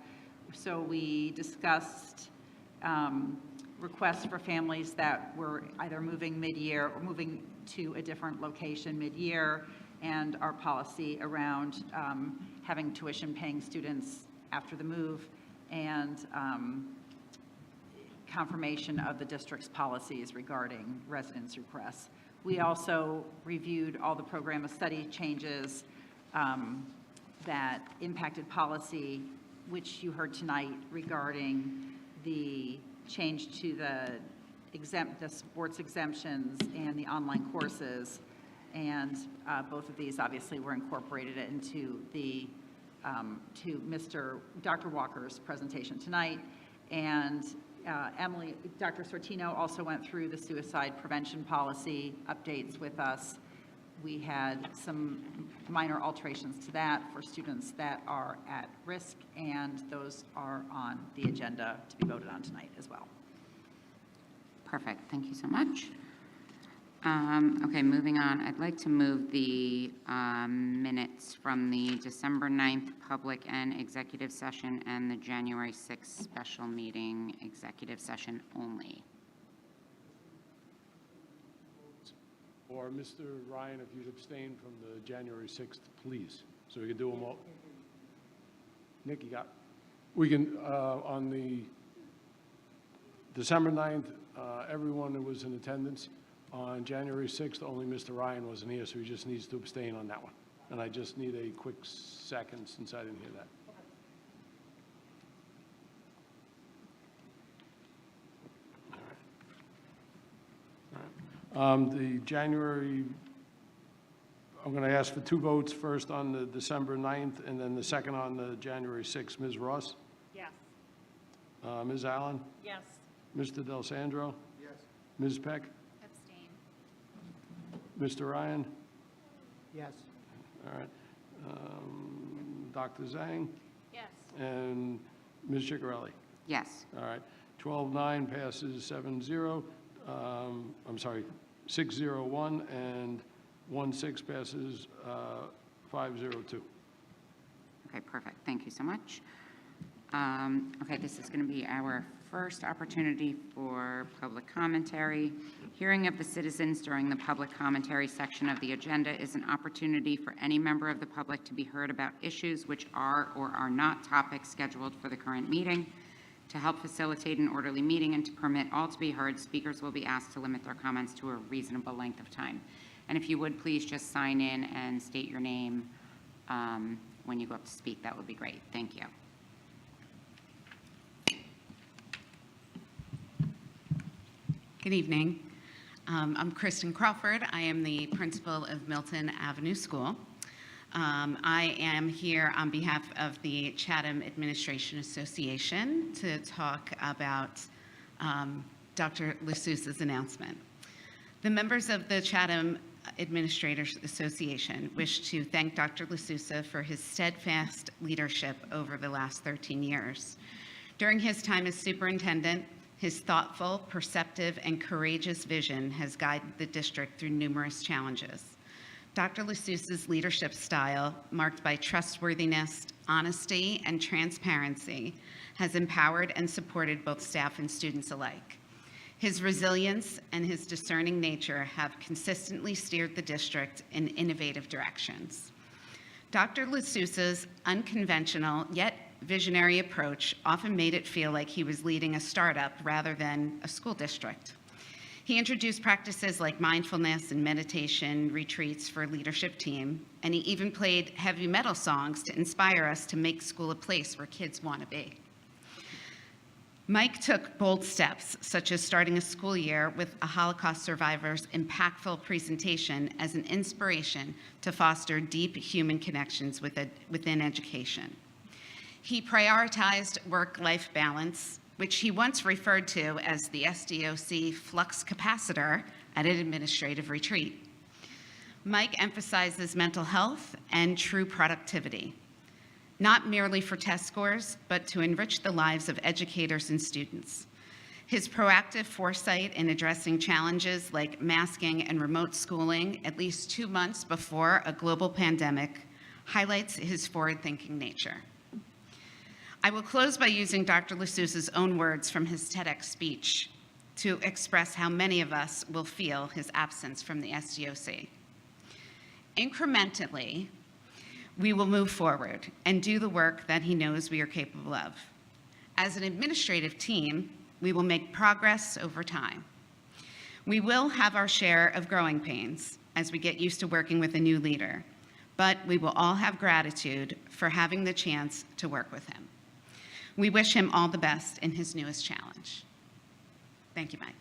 So we discussed requests for families that were either moving mid-year or moving to a different location mid-year, and our policy around having tuition-paying students after the move, and confirmation of the district's policies regarding residence requests. We also reviewed all the program of study changes that impacted policy, which you heard tonight regarding the change to the sports exemptions and the online courses. And both of these obviously were incorporated into the to Dr. Walker's presentation tonight. And Dr. Sortino also went through the suicide prevention policy updates with us. We had some minor alterations to that for students that are at risk, and those are on the agenda to be voted on tonight as well. Perfect. Thank you so much. Okay, moving on. I'd like to move the minutes from the December 9th public and executive session and the January 6th special meeting executive session only. Or Mr. Ryan, if you'd abstain from the January 6th, please, so we can do them all. Nick, you got, we can, on the December 9th, everyone that was in attendance. On January 6th, only Mr. Ryan wasn't here, so he just needs to abstain on that one. And I just need a quick second since I didn't hear that. All right. The January, I'm going to ask for 2 votes, first on the December 9th and then the second on the January 6th. Ms. Ross? Yes. Ms. Allen? Yes. Mr. Del Sandro? Yes. Ms. Peck? Abstain. Mr. Ryan? Yes. All right. Dr. Zhang? Yes. And Ms. Ciccarelli? Yes. All right. 12-9 passes 7-0. I'm sorry, 6-0-1, and 1-6 passes 5-0-2. Okay, perfect. Thank you so much. Okay, this is going to be our first opportunity for public commentary. Hearing of the citizens during the public commentary section of the agenda is an opportunity for any member of the public to be heard about issues which are or are not topics scheduled for the current meeting. To help facilitate an orderly meeting and to permit all to be heard, speakers will be asked to limit their comments to a reasonable length of time. And if you would, please just sign in and state your name when you go up to speak. That would be great. Thank you. Good evening. I'm Kristen Crawford. I am the principal of Milton Avenue School. I am here on behalf of the Chatham Administration Association to talk about Dr. LaSousa's announcement. The members of the Chatham Administrators Association wish to thank Dr. LaSousa for his steadfast leadership over the last 13 years. During his time as superintendent, his thoughtful, perceptive, and courageous vision has guided the district through numerous challenges. Dr. LaSousa's leadership style, marked by trustworthiness, honesty, and transparency, has empowered and supported both staff and students alike. His resilience and his discerning nature have consistently steered the district in innovative directions. Dr. LaSousa's unconventional yet visionary approach often made it feel like he was leading a startup rather than a school district. He introduced practices like mindfulness and meditation retreats for a leadership team, and he even played heavy metal songs to inspire us to make school a place where kids want to be. Mike took bold steps, such as starting a school year with a Holocaust survivor's impactful presentation as an inspiration to foster deep human connections within education. He prioritized work-life balance, which he once referred to as the SDOC flux capacitor at an administrative retreat. Mike emphasizes mental health and true productivity, not merely for test scores, but to enrich the lives of educators and students. His proactive foresight in addressing challenges like masking and remote schooling at least 2 months before a global pandemic highlights his forward-thinking nature. I will close by using Dr. LaSousa's own words from his TEDx speech to express how many of us will feel his absence from the SDOC. Incrementally, we will move forward and do the work that he knows we are capable of. As an administrative team, we will make progress over time. We will have our share of growing pains as we get used to working with a new leader, but we will all have gratitude for having the chance to work with him. We wish him all the best in his newest challenge. Thank you, Mike.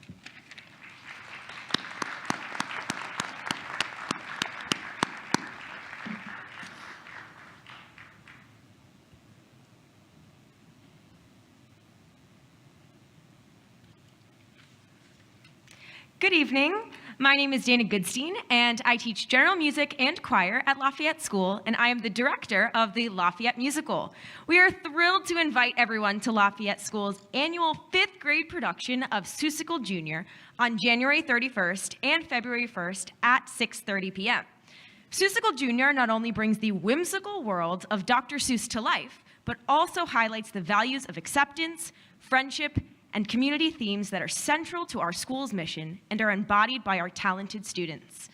Good evening. My name is Dana Goodstein, and I teach general music and choir at Lafayette School, and I am the director of the Lafayette Musical. We are thrilled to invite everyone to Lafayette School's annual 5th grade production of Seussical Jr. on January 31st and February 1st at 6:30 p.m. Seussical Jr. not only brings the whimsical world of Dr. Seuss to life, but also highlights the values of acceptance, friendship, and community themes that are central to our school's mission and are embodied by our talented students.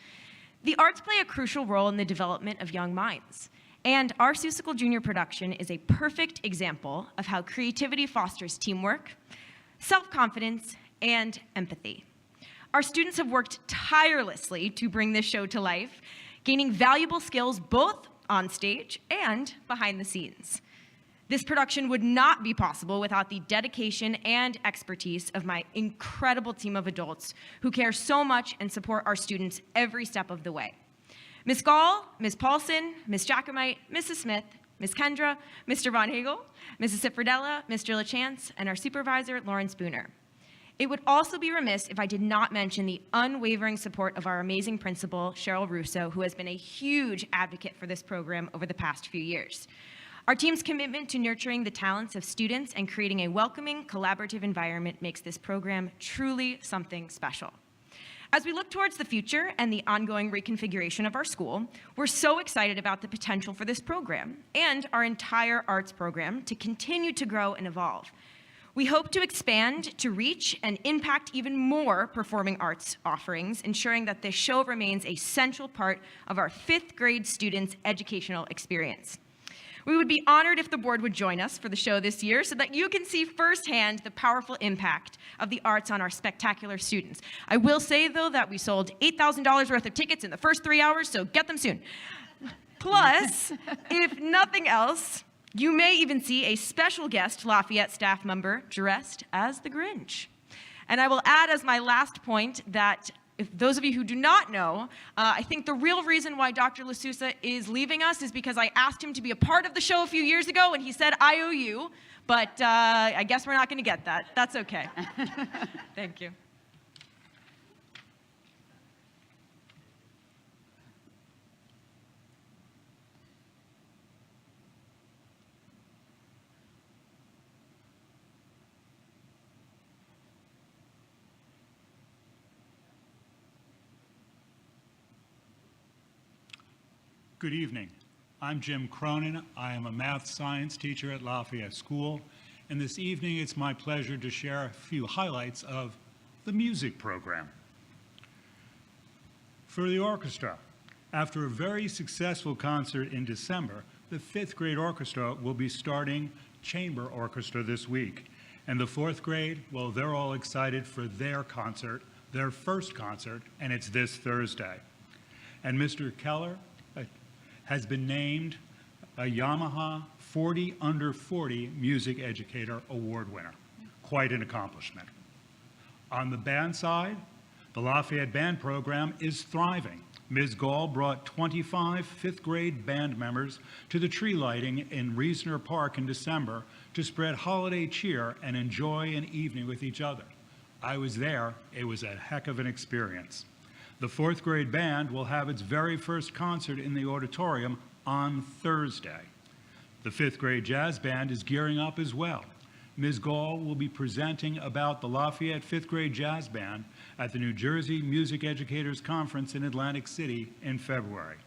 The arts play a crucial role in the development of young minds, and our Seussical Junior production is a perfect example of how creativity fosters teamwork, self-confidence, and empathy. Our students have worked tirelessly to bring this show to life, gaining valuable skills both on stage and behind the scenes. This production would not be possible without the dedication and expertise of my incredible team of adults who care so much and support our students every step of the way. Ms. Gall, Ms. Paulson, Ms. Jacomite, Mrs. Smith, Ms. Kendra, Mr. Von Hagel, Mrs. Cifredella, Mr. LaChance, and our supervisor, Lauren Spooner. It would also be remiss if I did not mention the unwavering support of our amazing principal, Cheryl Russo, who has been a huge advocate for this program over the past few years. Our team's commitment to nurturing the talents of students and creating a welcoming, collaborative environment makes this program truly something special. As we look towards the future and the ongoing reconfiguration of our school, we're so excited about the potential for this program and our entire arts program to continue to grow and evolve. We hope to expand to reach and impact even more performing arts offerings, ensuring that this show remains a central part of our 5th grade students' educational experience. We would be honored if the board would join us for the show this year so that you can see firsthand the powerful impact of the arts on our spectacular students. I will say, though, that we sold $8,000 worth of tickets in the first 3 hours, so get them soon. Plus, if nothing else, you may even see a special guest Lafayette staff member dressed as the Grinch. And I will add as my last point that if those of you who do not know, I think the real reason why Dr. LaSousa is leaving us is because I asked him to be a part of the show a few years ago, and he said, I owe you, but I guess we're not going to get that. That's okay. Thank you. Good evening. I'm Jim Cronin. I am a math science teacher at Lafayette School, and this evening it's my pleasure to share a few highlights of the music program. For the orchestra, after a very successful concert in December, the 5th grade orchestra will be starting chamber orchestra this week. And the 4th grade, well, they're all excited for their concert, their first concert, and it's this Thursday. And Mr. Keller has been named a Yamaha 40 Under 40 Music Educator Award winner. Quite an accomplishment. On the band side, the Lafayette Band program is thriving. Ms. Gall brought 25 5th grade band members to the tree lighting in Reasoner Park in December to spread holiday cheer and enjoy an evening with each other. I was there. It was a heck of an experience. The 4th grade band will have its very first concert in the auditorium on Thursday. The 5th grade jazz band is gearing up as well. Ms. Gall will be presenting about the Lafayette 5th grade jazz band at the New Jersey Music Educators Conference in Atlantic City in February.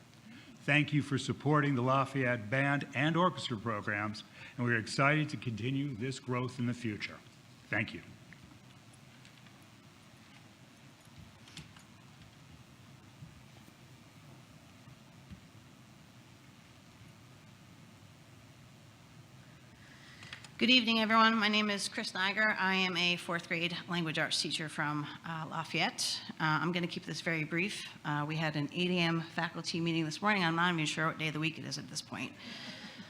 Thank you for supporting the Lafayette Band and Orchestra programs, and we're excited to continue this growth in the future. Thank you. Good evening, everyone. My name is Chris Niger. I am a 4th grade language arts teacher from Lafayette. I'm going to keep this very brief. We had an 8 a.m. faculty meeting this morning. I'm not even sure what day of the week it is at this point.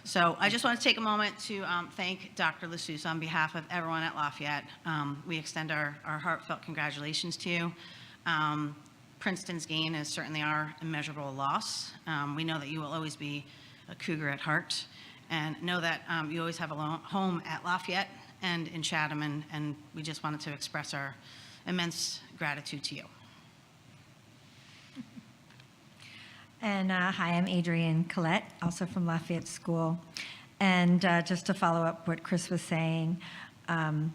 So I just want to take a moment to thank Dr. LaSousse on behalf of everyone at Lafayette. We extend our heartfelt congratulations to you. Princeton's gain is certainly our immeasurable loss. We know that you will always be a Cougar at heart. And know that you always have a home at Lafayette and in Chatham, and we just wanted to express our immense gratitude to you. And hi, I'm Adrienne Collette, also from Lafayette School. And just to follow up what Chris was saying,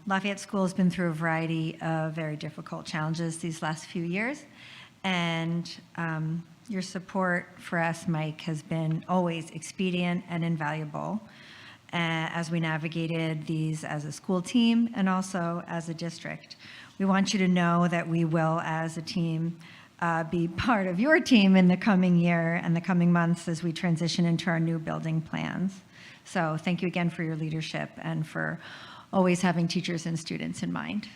Lafayette School has been through a variety of very difficult challenges these last few years. And your support for us, Mike, has been always expedient and invaluable as we navigated these as a school team and also as a district. We want you to know that we will, as a team, be part of your team in the coming year and the coming months as we transition into our new building plans. So thank you again for your leadership and for always having teachers and students in mind.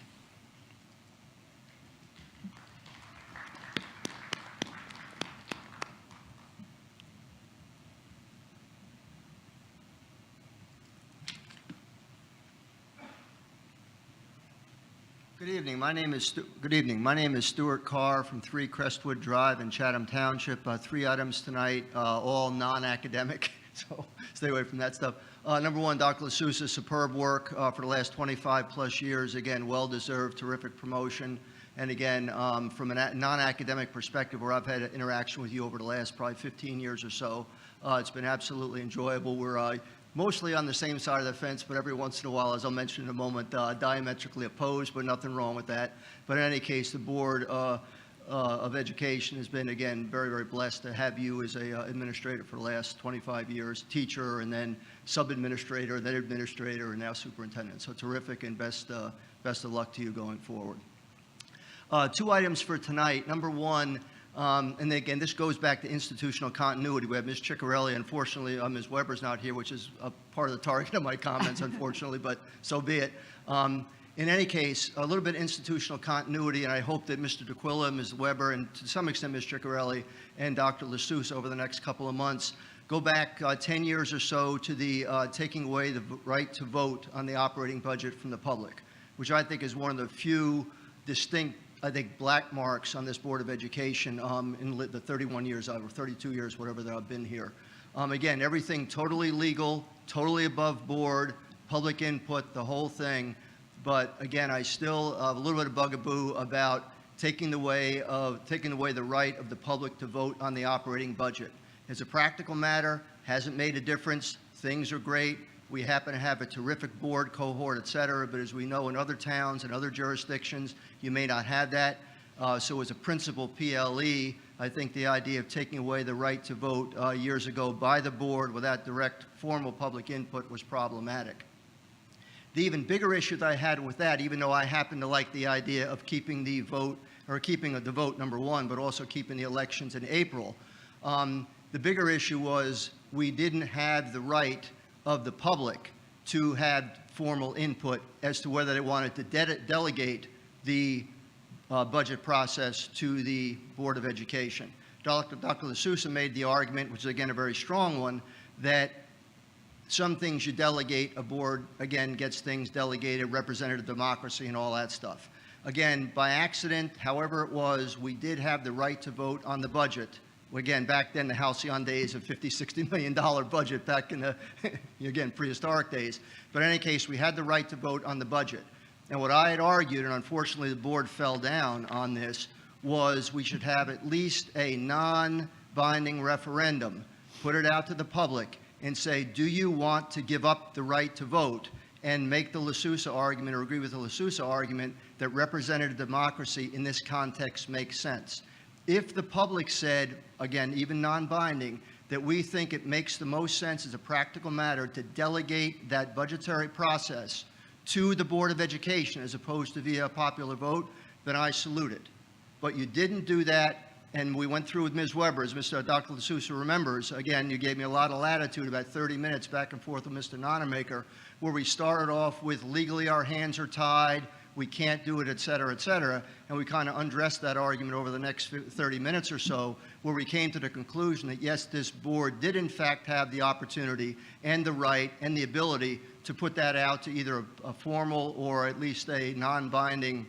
Good evening. My name is Stuart Carr from 3 Crestwood Drive in Chatham Township. 3 items tonight, all non-academic, so stay away from that stuff. Number one, Dr. LaSousse, superb work for the last 25 plus years. Again, well-deserved, terrific promotion. And again, from a non-academic perspective, where I've had interaction with you over the last probably 15 years or so, it's been absolutely enjoyable. We're mostly on the same side of the fence, but every once in a while, as I'll mention in a moment, diametrically opposed, but nothing wrong with that. But in any case, the Board of Education has been, again, very, very blessed to have you as a administrator for the last 25 years, teacher, and then sub-administrator, then administrator, and now superintendent. So terrific, and best of luck to you going forward. 2 items for tonight. Number one, and again, this goes back to institutional continuity. We have Ms. Ciccarelli. Unfortunately, Ms. Weber's not here, which is a part of the target of my comments, unfortunately, but so be it. In any case, a little bit of institutional continuity, and I hope that Mr. DeQuilla, Ms. Weber, and to some extent Ms. Ciccarelli and Dr. LaSousse over the next couple of months go back 10 years or so to the taking away the right to vote on the operating budget from the public, which I think is one of the few distinct, I think, black marks on this Board of Education in the 31 years, or 32 years, whatever that I've been here. Again, everything totally legal, totally above board, public input, the whole thing. But again, I still have a little bit of bugaboo about taking away the right of the public to vote on the operating budget. As a practical matter, hasn't made a difference. Things are great. We happen to have a terrific board, cohort, et cetera, but as we know in other towns and other jurisdictions, you may not have that. So as a principal PLE, I think the idea of taking away the right to vote years ago by the board without direct formal public input was problematic. The even bigger issue that I had with that, even though I happen to like the idea of keeping the vote, or keeping the vote, number one, but also keeping the elections in April, the bigger issue was we didn't have the right of the public to have formal input as to whether they wanted to delegate the budget process to the Board of Education. Dr. LaSousa made the argument, which is again a very strong one, that some things you delegate, a board, again, gets things delegated, representative democracy and all that stuff. Again, by accident, however it was, we did have the right to vote on the budget. Again, back then, the halcyon days of $50, $60 million budget back in the, again, prehistoric days. But in any case, we had the right to vote on the budget. And what I had argued, and unfortunately the board fell down on this, was we should have at least a non-binding referendum, put it out to the public, and say, do you want to give up the right to vote, and make the LaSousa argument, or agree with the LaSousa argument, that representative democracy in this context makes sense. If the public said, again, even non-binding, that we think it makes the most sense as a practical matter to delegate that budgetary process to the Board of Education as opposed to via a popular vote, then I salute it. But you didn't do that, and we went through with Ms. Weber, as Dr. LaSousa remembers. Again, you gave me a lot of latitude, about 30 minutes back and forth with Mr. Nonamaker, where we started off with legally our hands are tied, we can't do it, et cetera, and we kind of undressed that argument over the next 30 minutes or so, where we came to the conclusion that yes, this board did in fact have the opportunity and the right and the ability to put that out to either a formal or at least a non-binding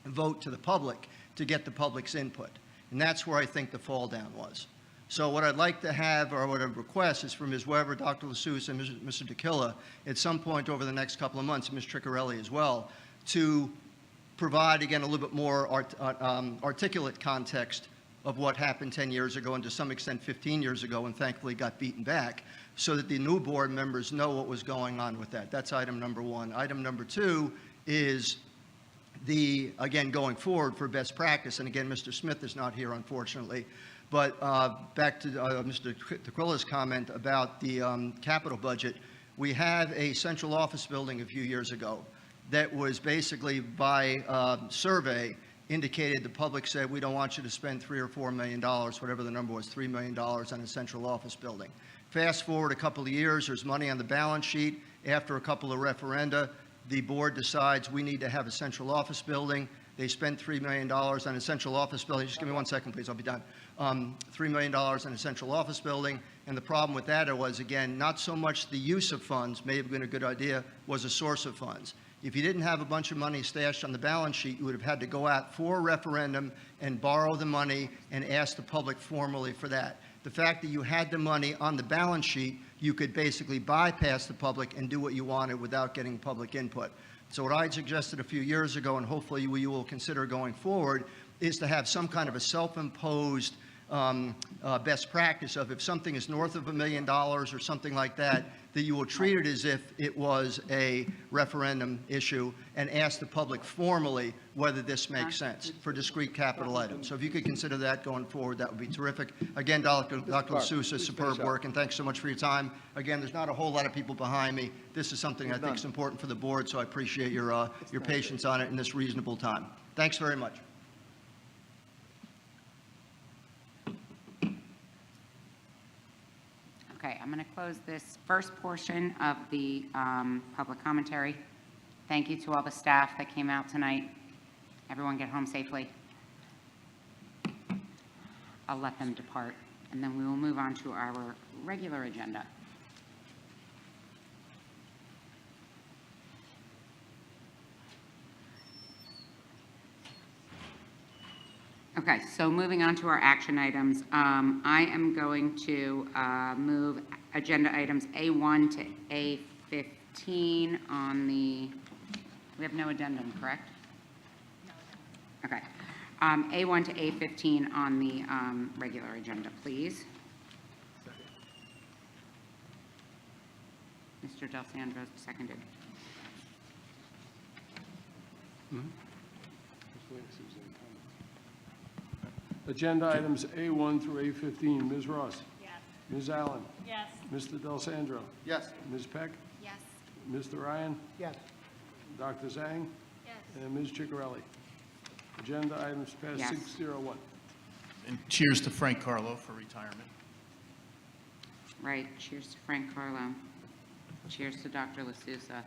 vote to the public to get the public's input. And that's where I think the fall down was. So what I'd like to have, or what I request, is for Ms. Weber, Dr. LaSousa, and Mr. DeKilla, at some point over the next couple of months, and Ms. Triccarelli as well, to provide, again, a little bit more articulate context of what happened 10 years ago, and to some extent 15 years ago, and thankfully got beaten back, so that the new board members know what was going on with that. That's item number one. Item number two is the, again, going forward for best practice, and again, Mr. Smith is not here, unfortunately, but back to Mr. DeQuilla's comment about the capital budget, we have a central office building a few years ago that was basically by survey indicated the public said, we don't want you to spend $3 or $4 million, whatever the number was, $3 million on a central office building. Fast forward a couple of years, there's money on the balance sheet. After a couple of referenda, the board decides we need to have a central office building. They spent $3 million on a central office building. Just give me 1 second, please, I'll be done. $3 million on a central office building. And the problem with that was, again, not so much the use of funds, may have been a good idea, was a source of funds. If you didn't have a bunch of money stashed on the balance sheet, you would have had to go out for a referendum and borrow the money and ask the public formally for that. The fact that you had the money on the balance sheet, you could basically bypass the public and do what you wanted without getting public input. So what I suggested a few years ago, and hopefully you will consider going forward, is to have some kind of a self-imposed best practice of if something is north of $1 million or something like that, that you will treat it as if it was a referendum issue and ask the public formally whether this makes sense for discrete capital items. So if you could consider that going forward, that would be terrific. Again, Dr. LaSousa, superb work, and thanks so much for your time. Again, there's not a whole lot of people behind me. This is something I think is important for the board, so I appreciate your patience on it in this reasonable time. Thanks very much. Okay, I'm going to close this first portion of the public commentary. Thank you to all the staff that came out tonight. Everyone get home safely. I'll let them depart, and then we will move on to our regular agenda. Okay, so moving on to our action items, I am going to move agenda items A1 to A15 on the, we have no addendum, correct? No addendum. Okay. A1 to A15 on the regular agenda, please. Mr. Del Sandro seconded. Agenda items A1 through A15. Ms. Ross? Yes. Ms. Allen? Yes. Mr. Del Sandro? Yes. Ms. Peck? Yes. Mr. Ryan? Yes. Dr. Zhang? Yes. And Ms. Chicarelli? Agenda items passed Yes. 601. And cheers to Frank Carlo for retirement. Right, cheers to Frank Carlo. Cheers to Dr. LaSousa.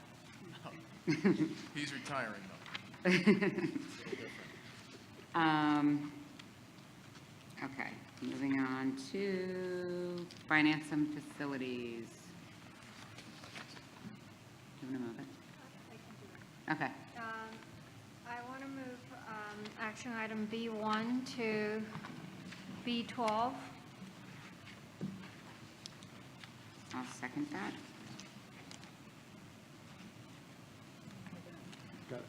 He's retiring, though. Okay, moving on to finance and facilities. Do you want to move it? Okay, I want to move action item B1 to B12. I'll second that. Got it.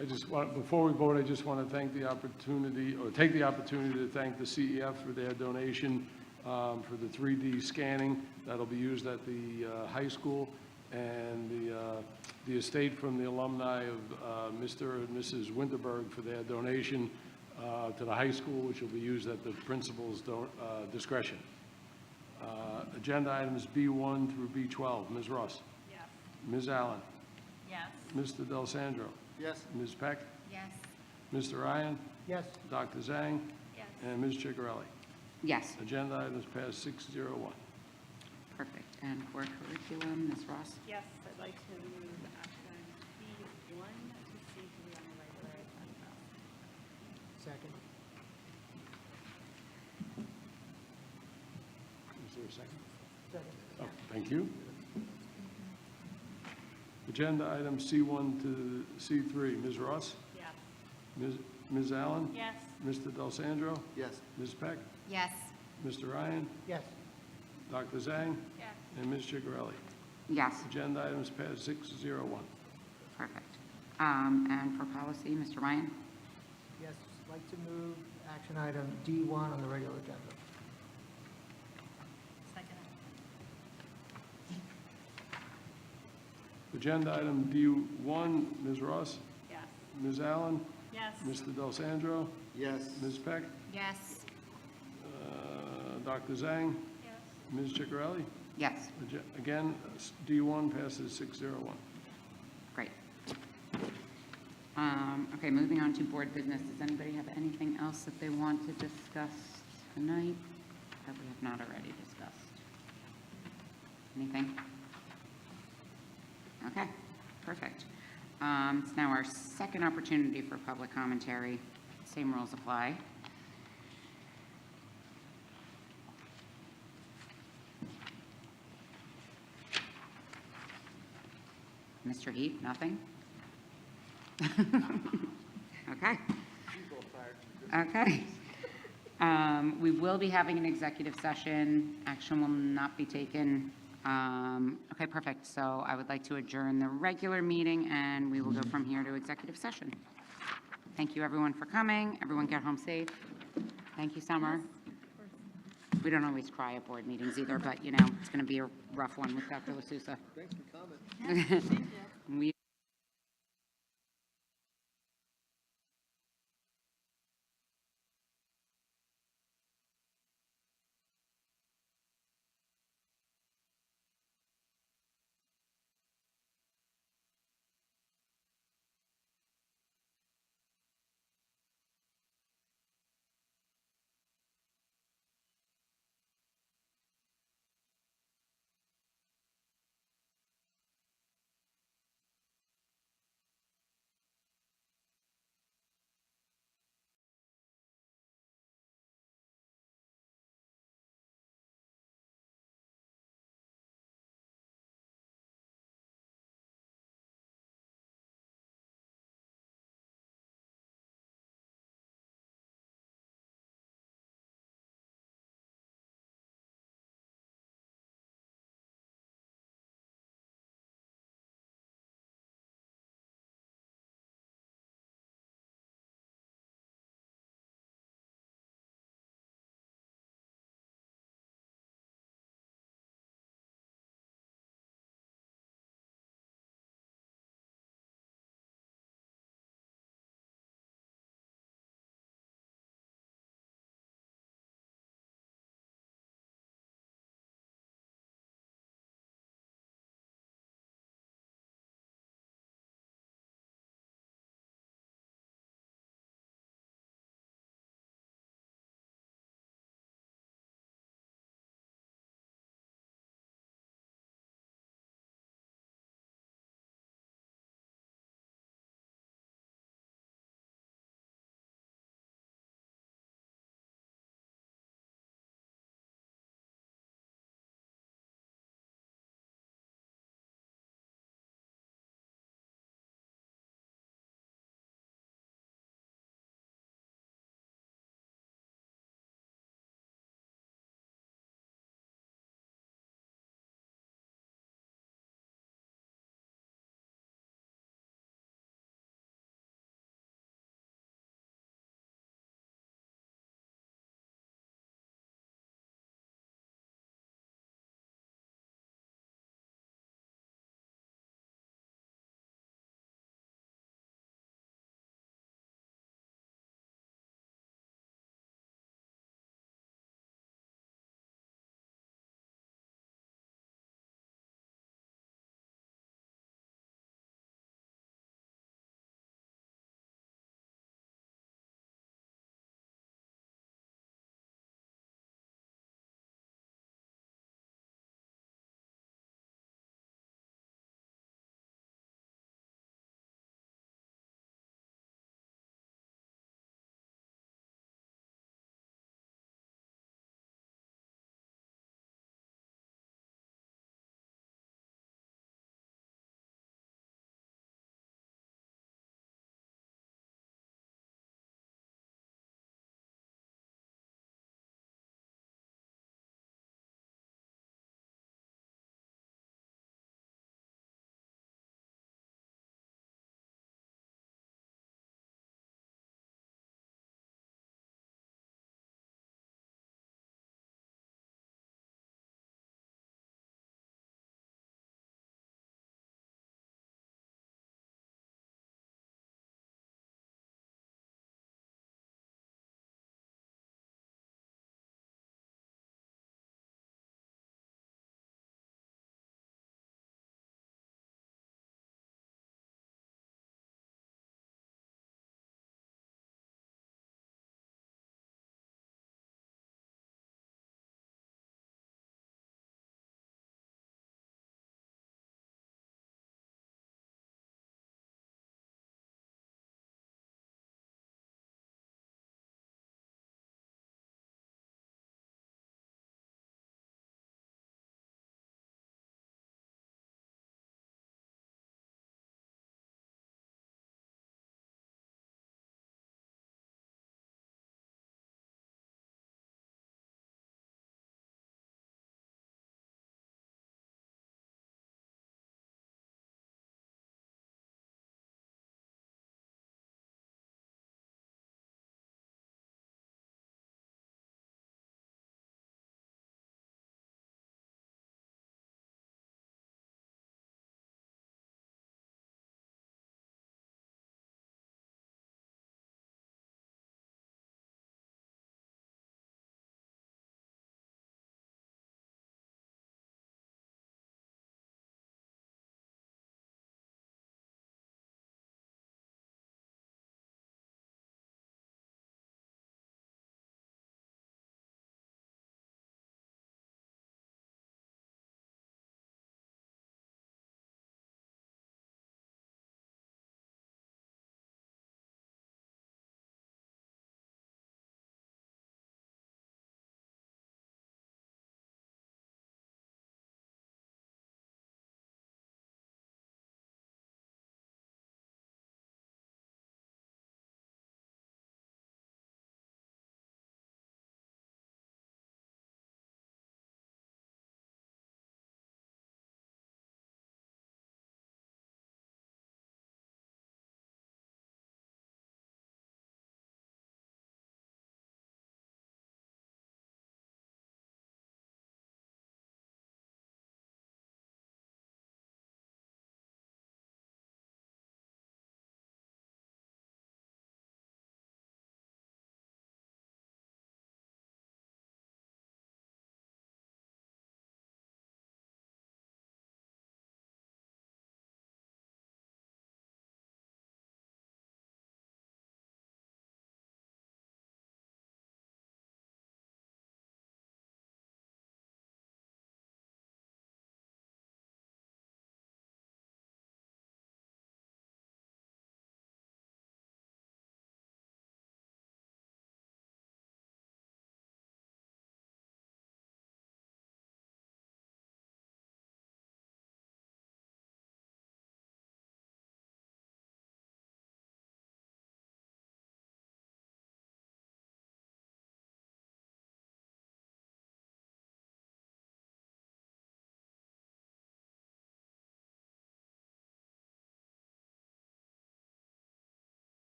I just want, before we vote, I just want to thank the opportunity, or take the opportunity to thank the CEF for their donation for the 3D scanning that'll be used at the high school, and the estate from the alumni of Mr. and Mrs. Winterberg for their donation to the high school, which will be used at the principal's discretion. Agenda items B1 through B12. Ms. Ross? Yes. Ms. Allen? Yes. Mr. Del Sandro? Yes. Ms. Peck? Yes. Mr. Ryan? Yes. Dr. Zhang? Yes. And Ms. Chicarelli? Yes, Agenda items passed 601. perfect. And for curriculum, Ms. Ross? Yes, I'd like to move action B1 to C3 on the regular agenda. Second. Is there a second? Second. Oh, thank you. Agenda items C1 to C3. Ms. Ross? Yes. Ms. Allen? Yes. Mr. Del Sandro? Yes. Ms. Peck? Yes. Mr. Ryan? Yes. Dr. Zhang? Yes. And Ms. Chicarelli? Yes, Agenda items passed 601. perfect. And for policy, Mr. Ryan? Yes, I'd like to move action item D1 on the regular agenda. Second. Agenda item D1, Ms. Ross? Yes. Ms. Allen? Yes. Mr. Del Sandro? Yes. Ms. Peck? Yes. Dr. Zhang? Yes. Ms. Chicarelli? Yes, Again, D1 passes 601. great. Okay, moving on to board business. Does anybody have anything else that they want to discuss tonight that we have not already discussed? Anything? Okay, perfect. It's now our second opportunity for public commentary. Same rules apply. Mr. Heap, nothing? Okay. Okay. We will be having an executive session. Action will not be taken. Okay, perfect. So I would like to adjourn the regular meeting, and we will go from here to executive session. Thank you, everyone, for coming. Everyone get home safe. Thank you, Summer. We don't always cry at board meetings either, but, you know, it's going to be a rough one with Dr. LaSousa. Thanks for coming. We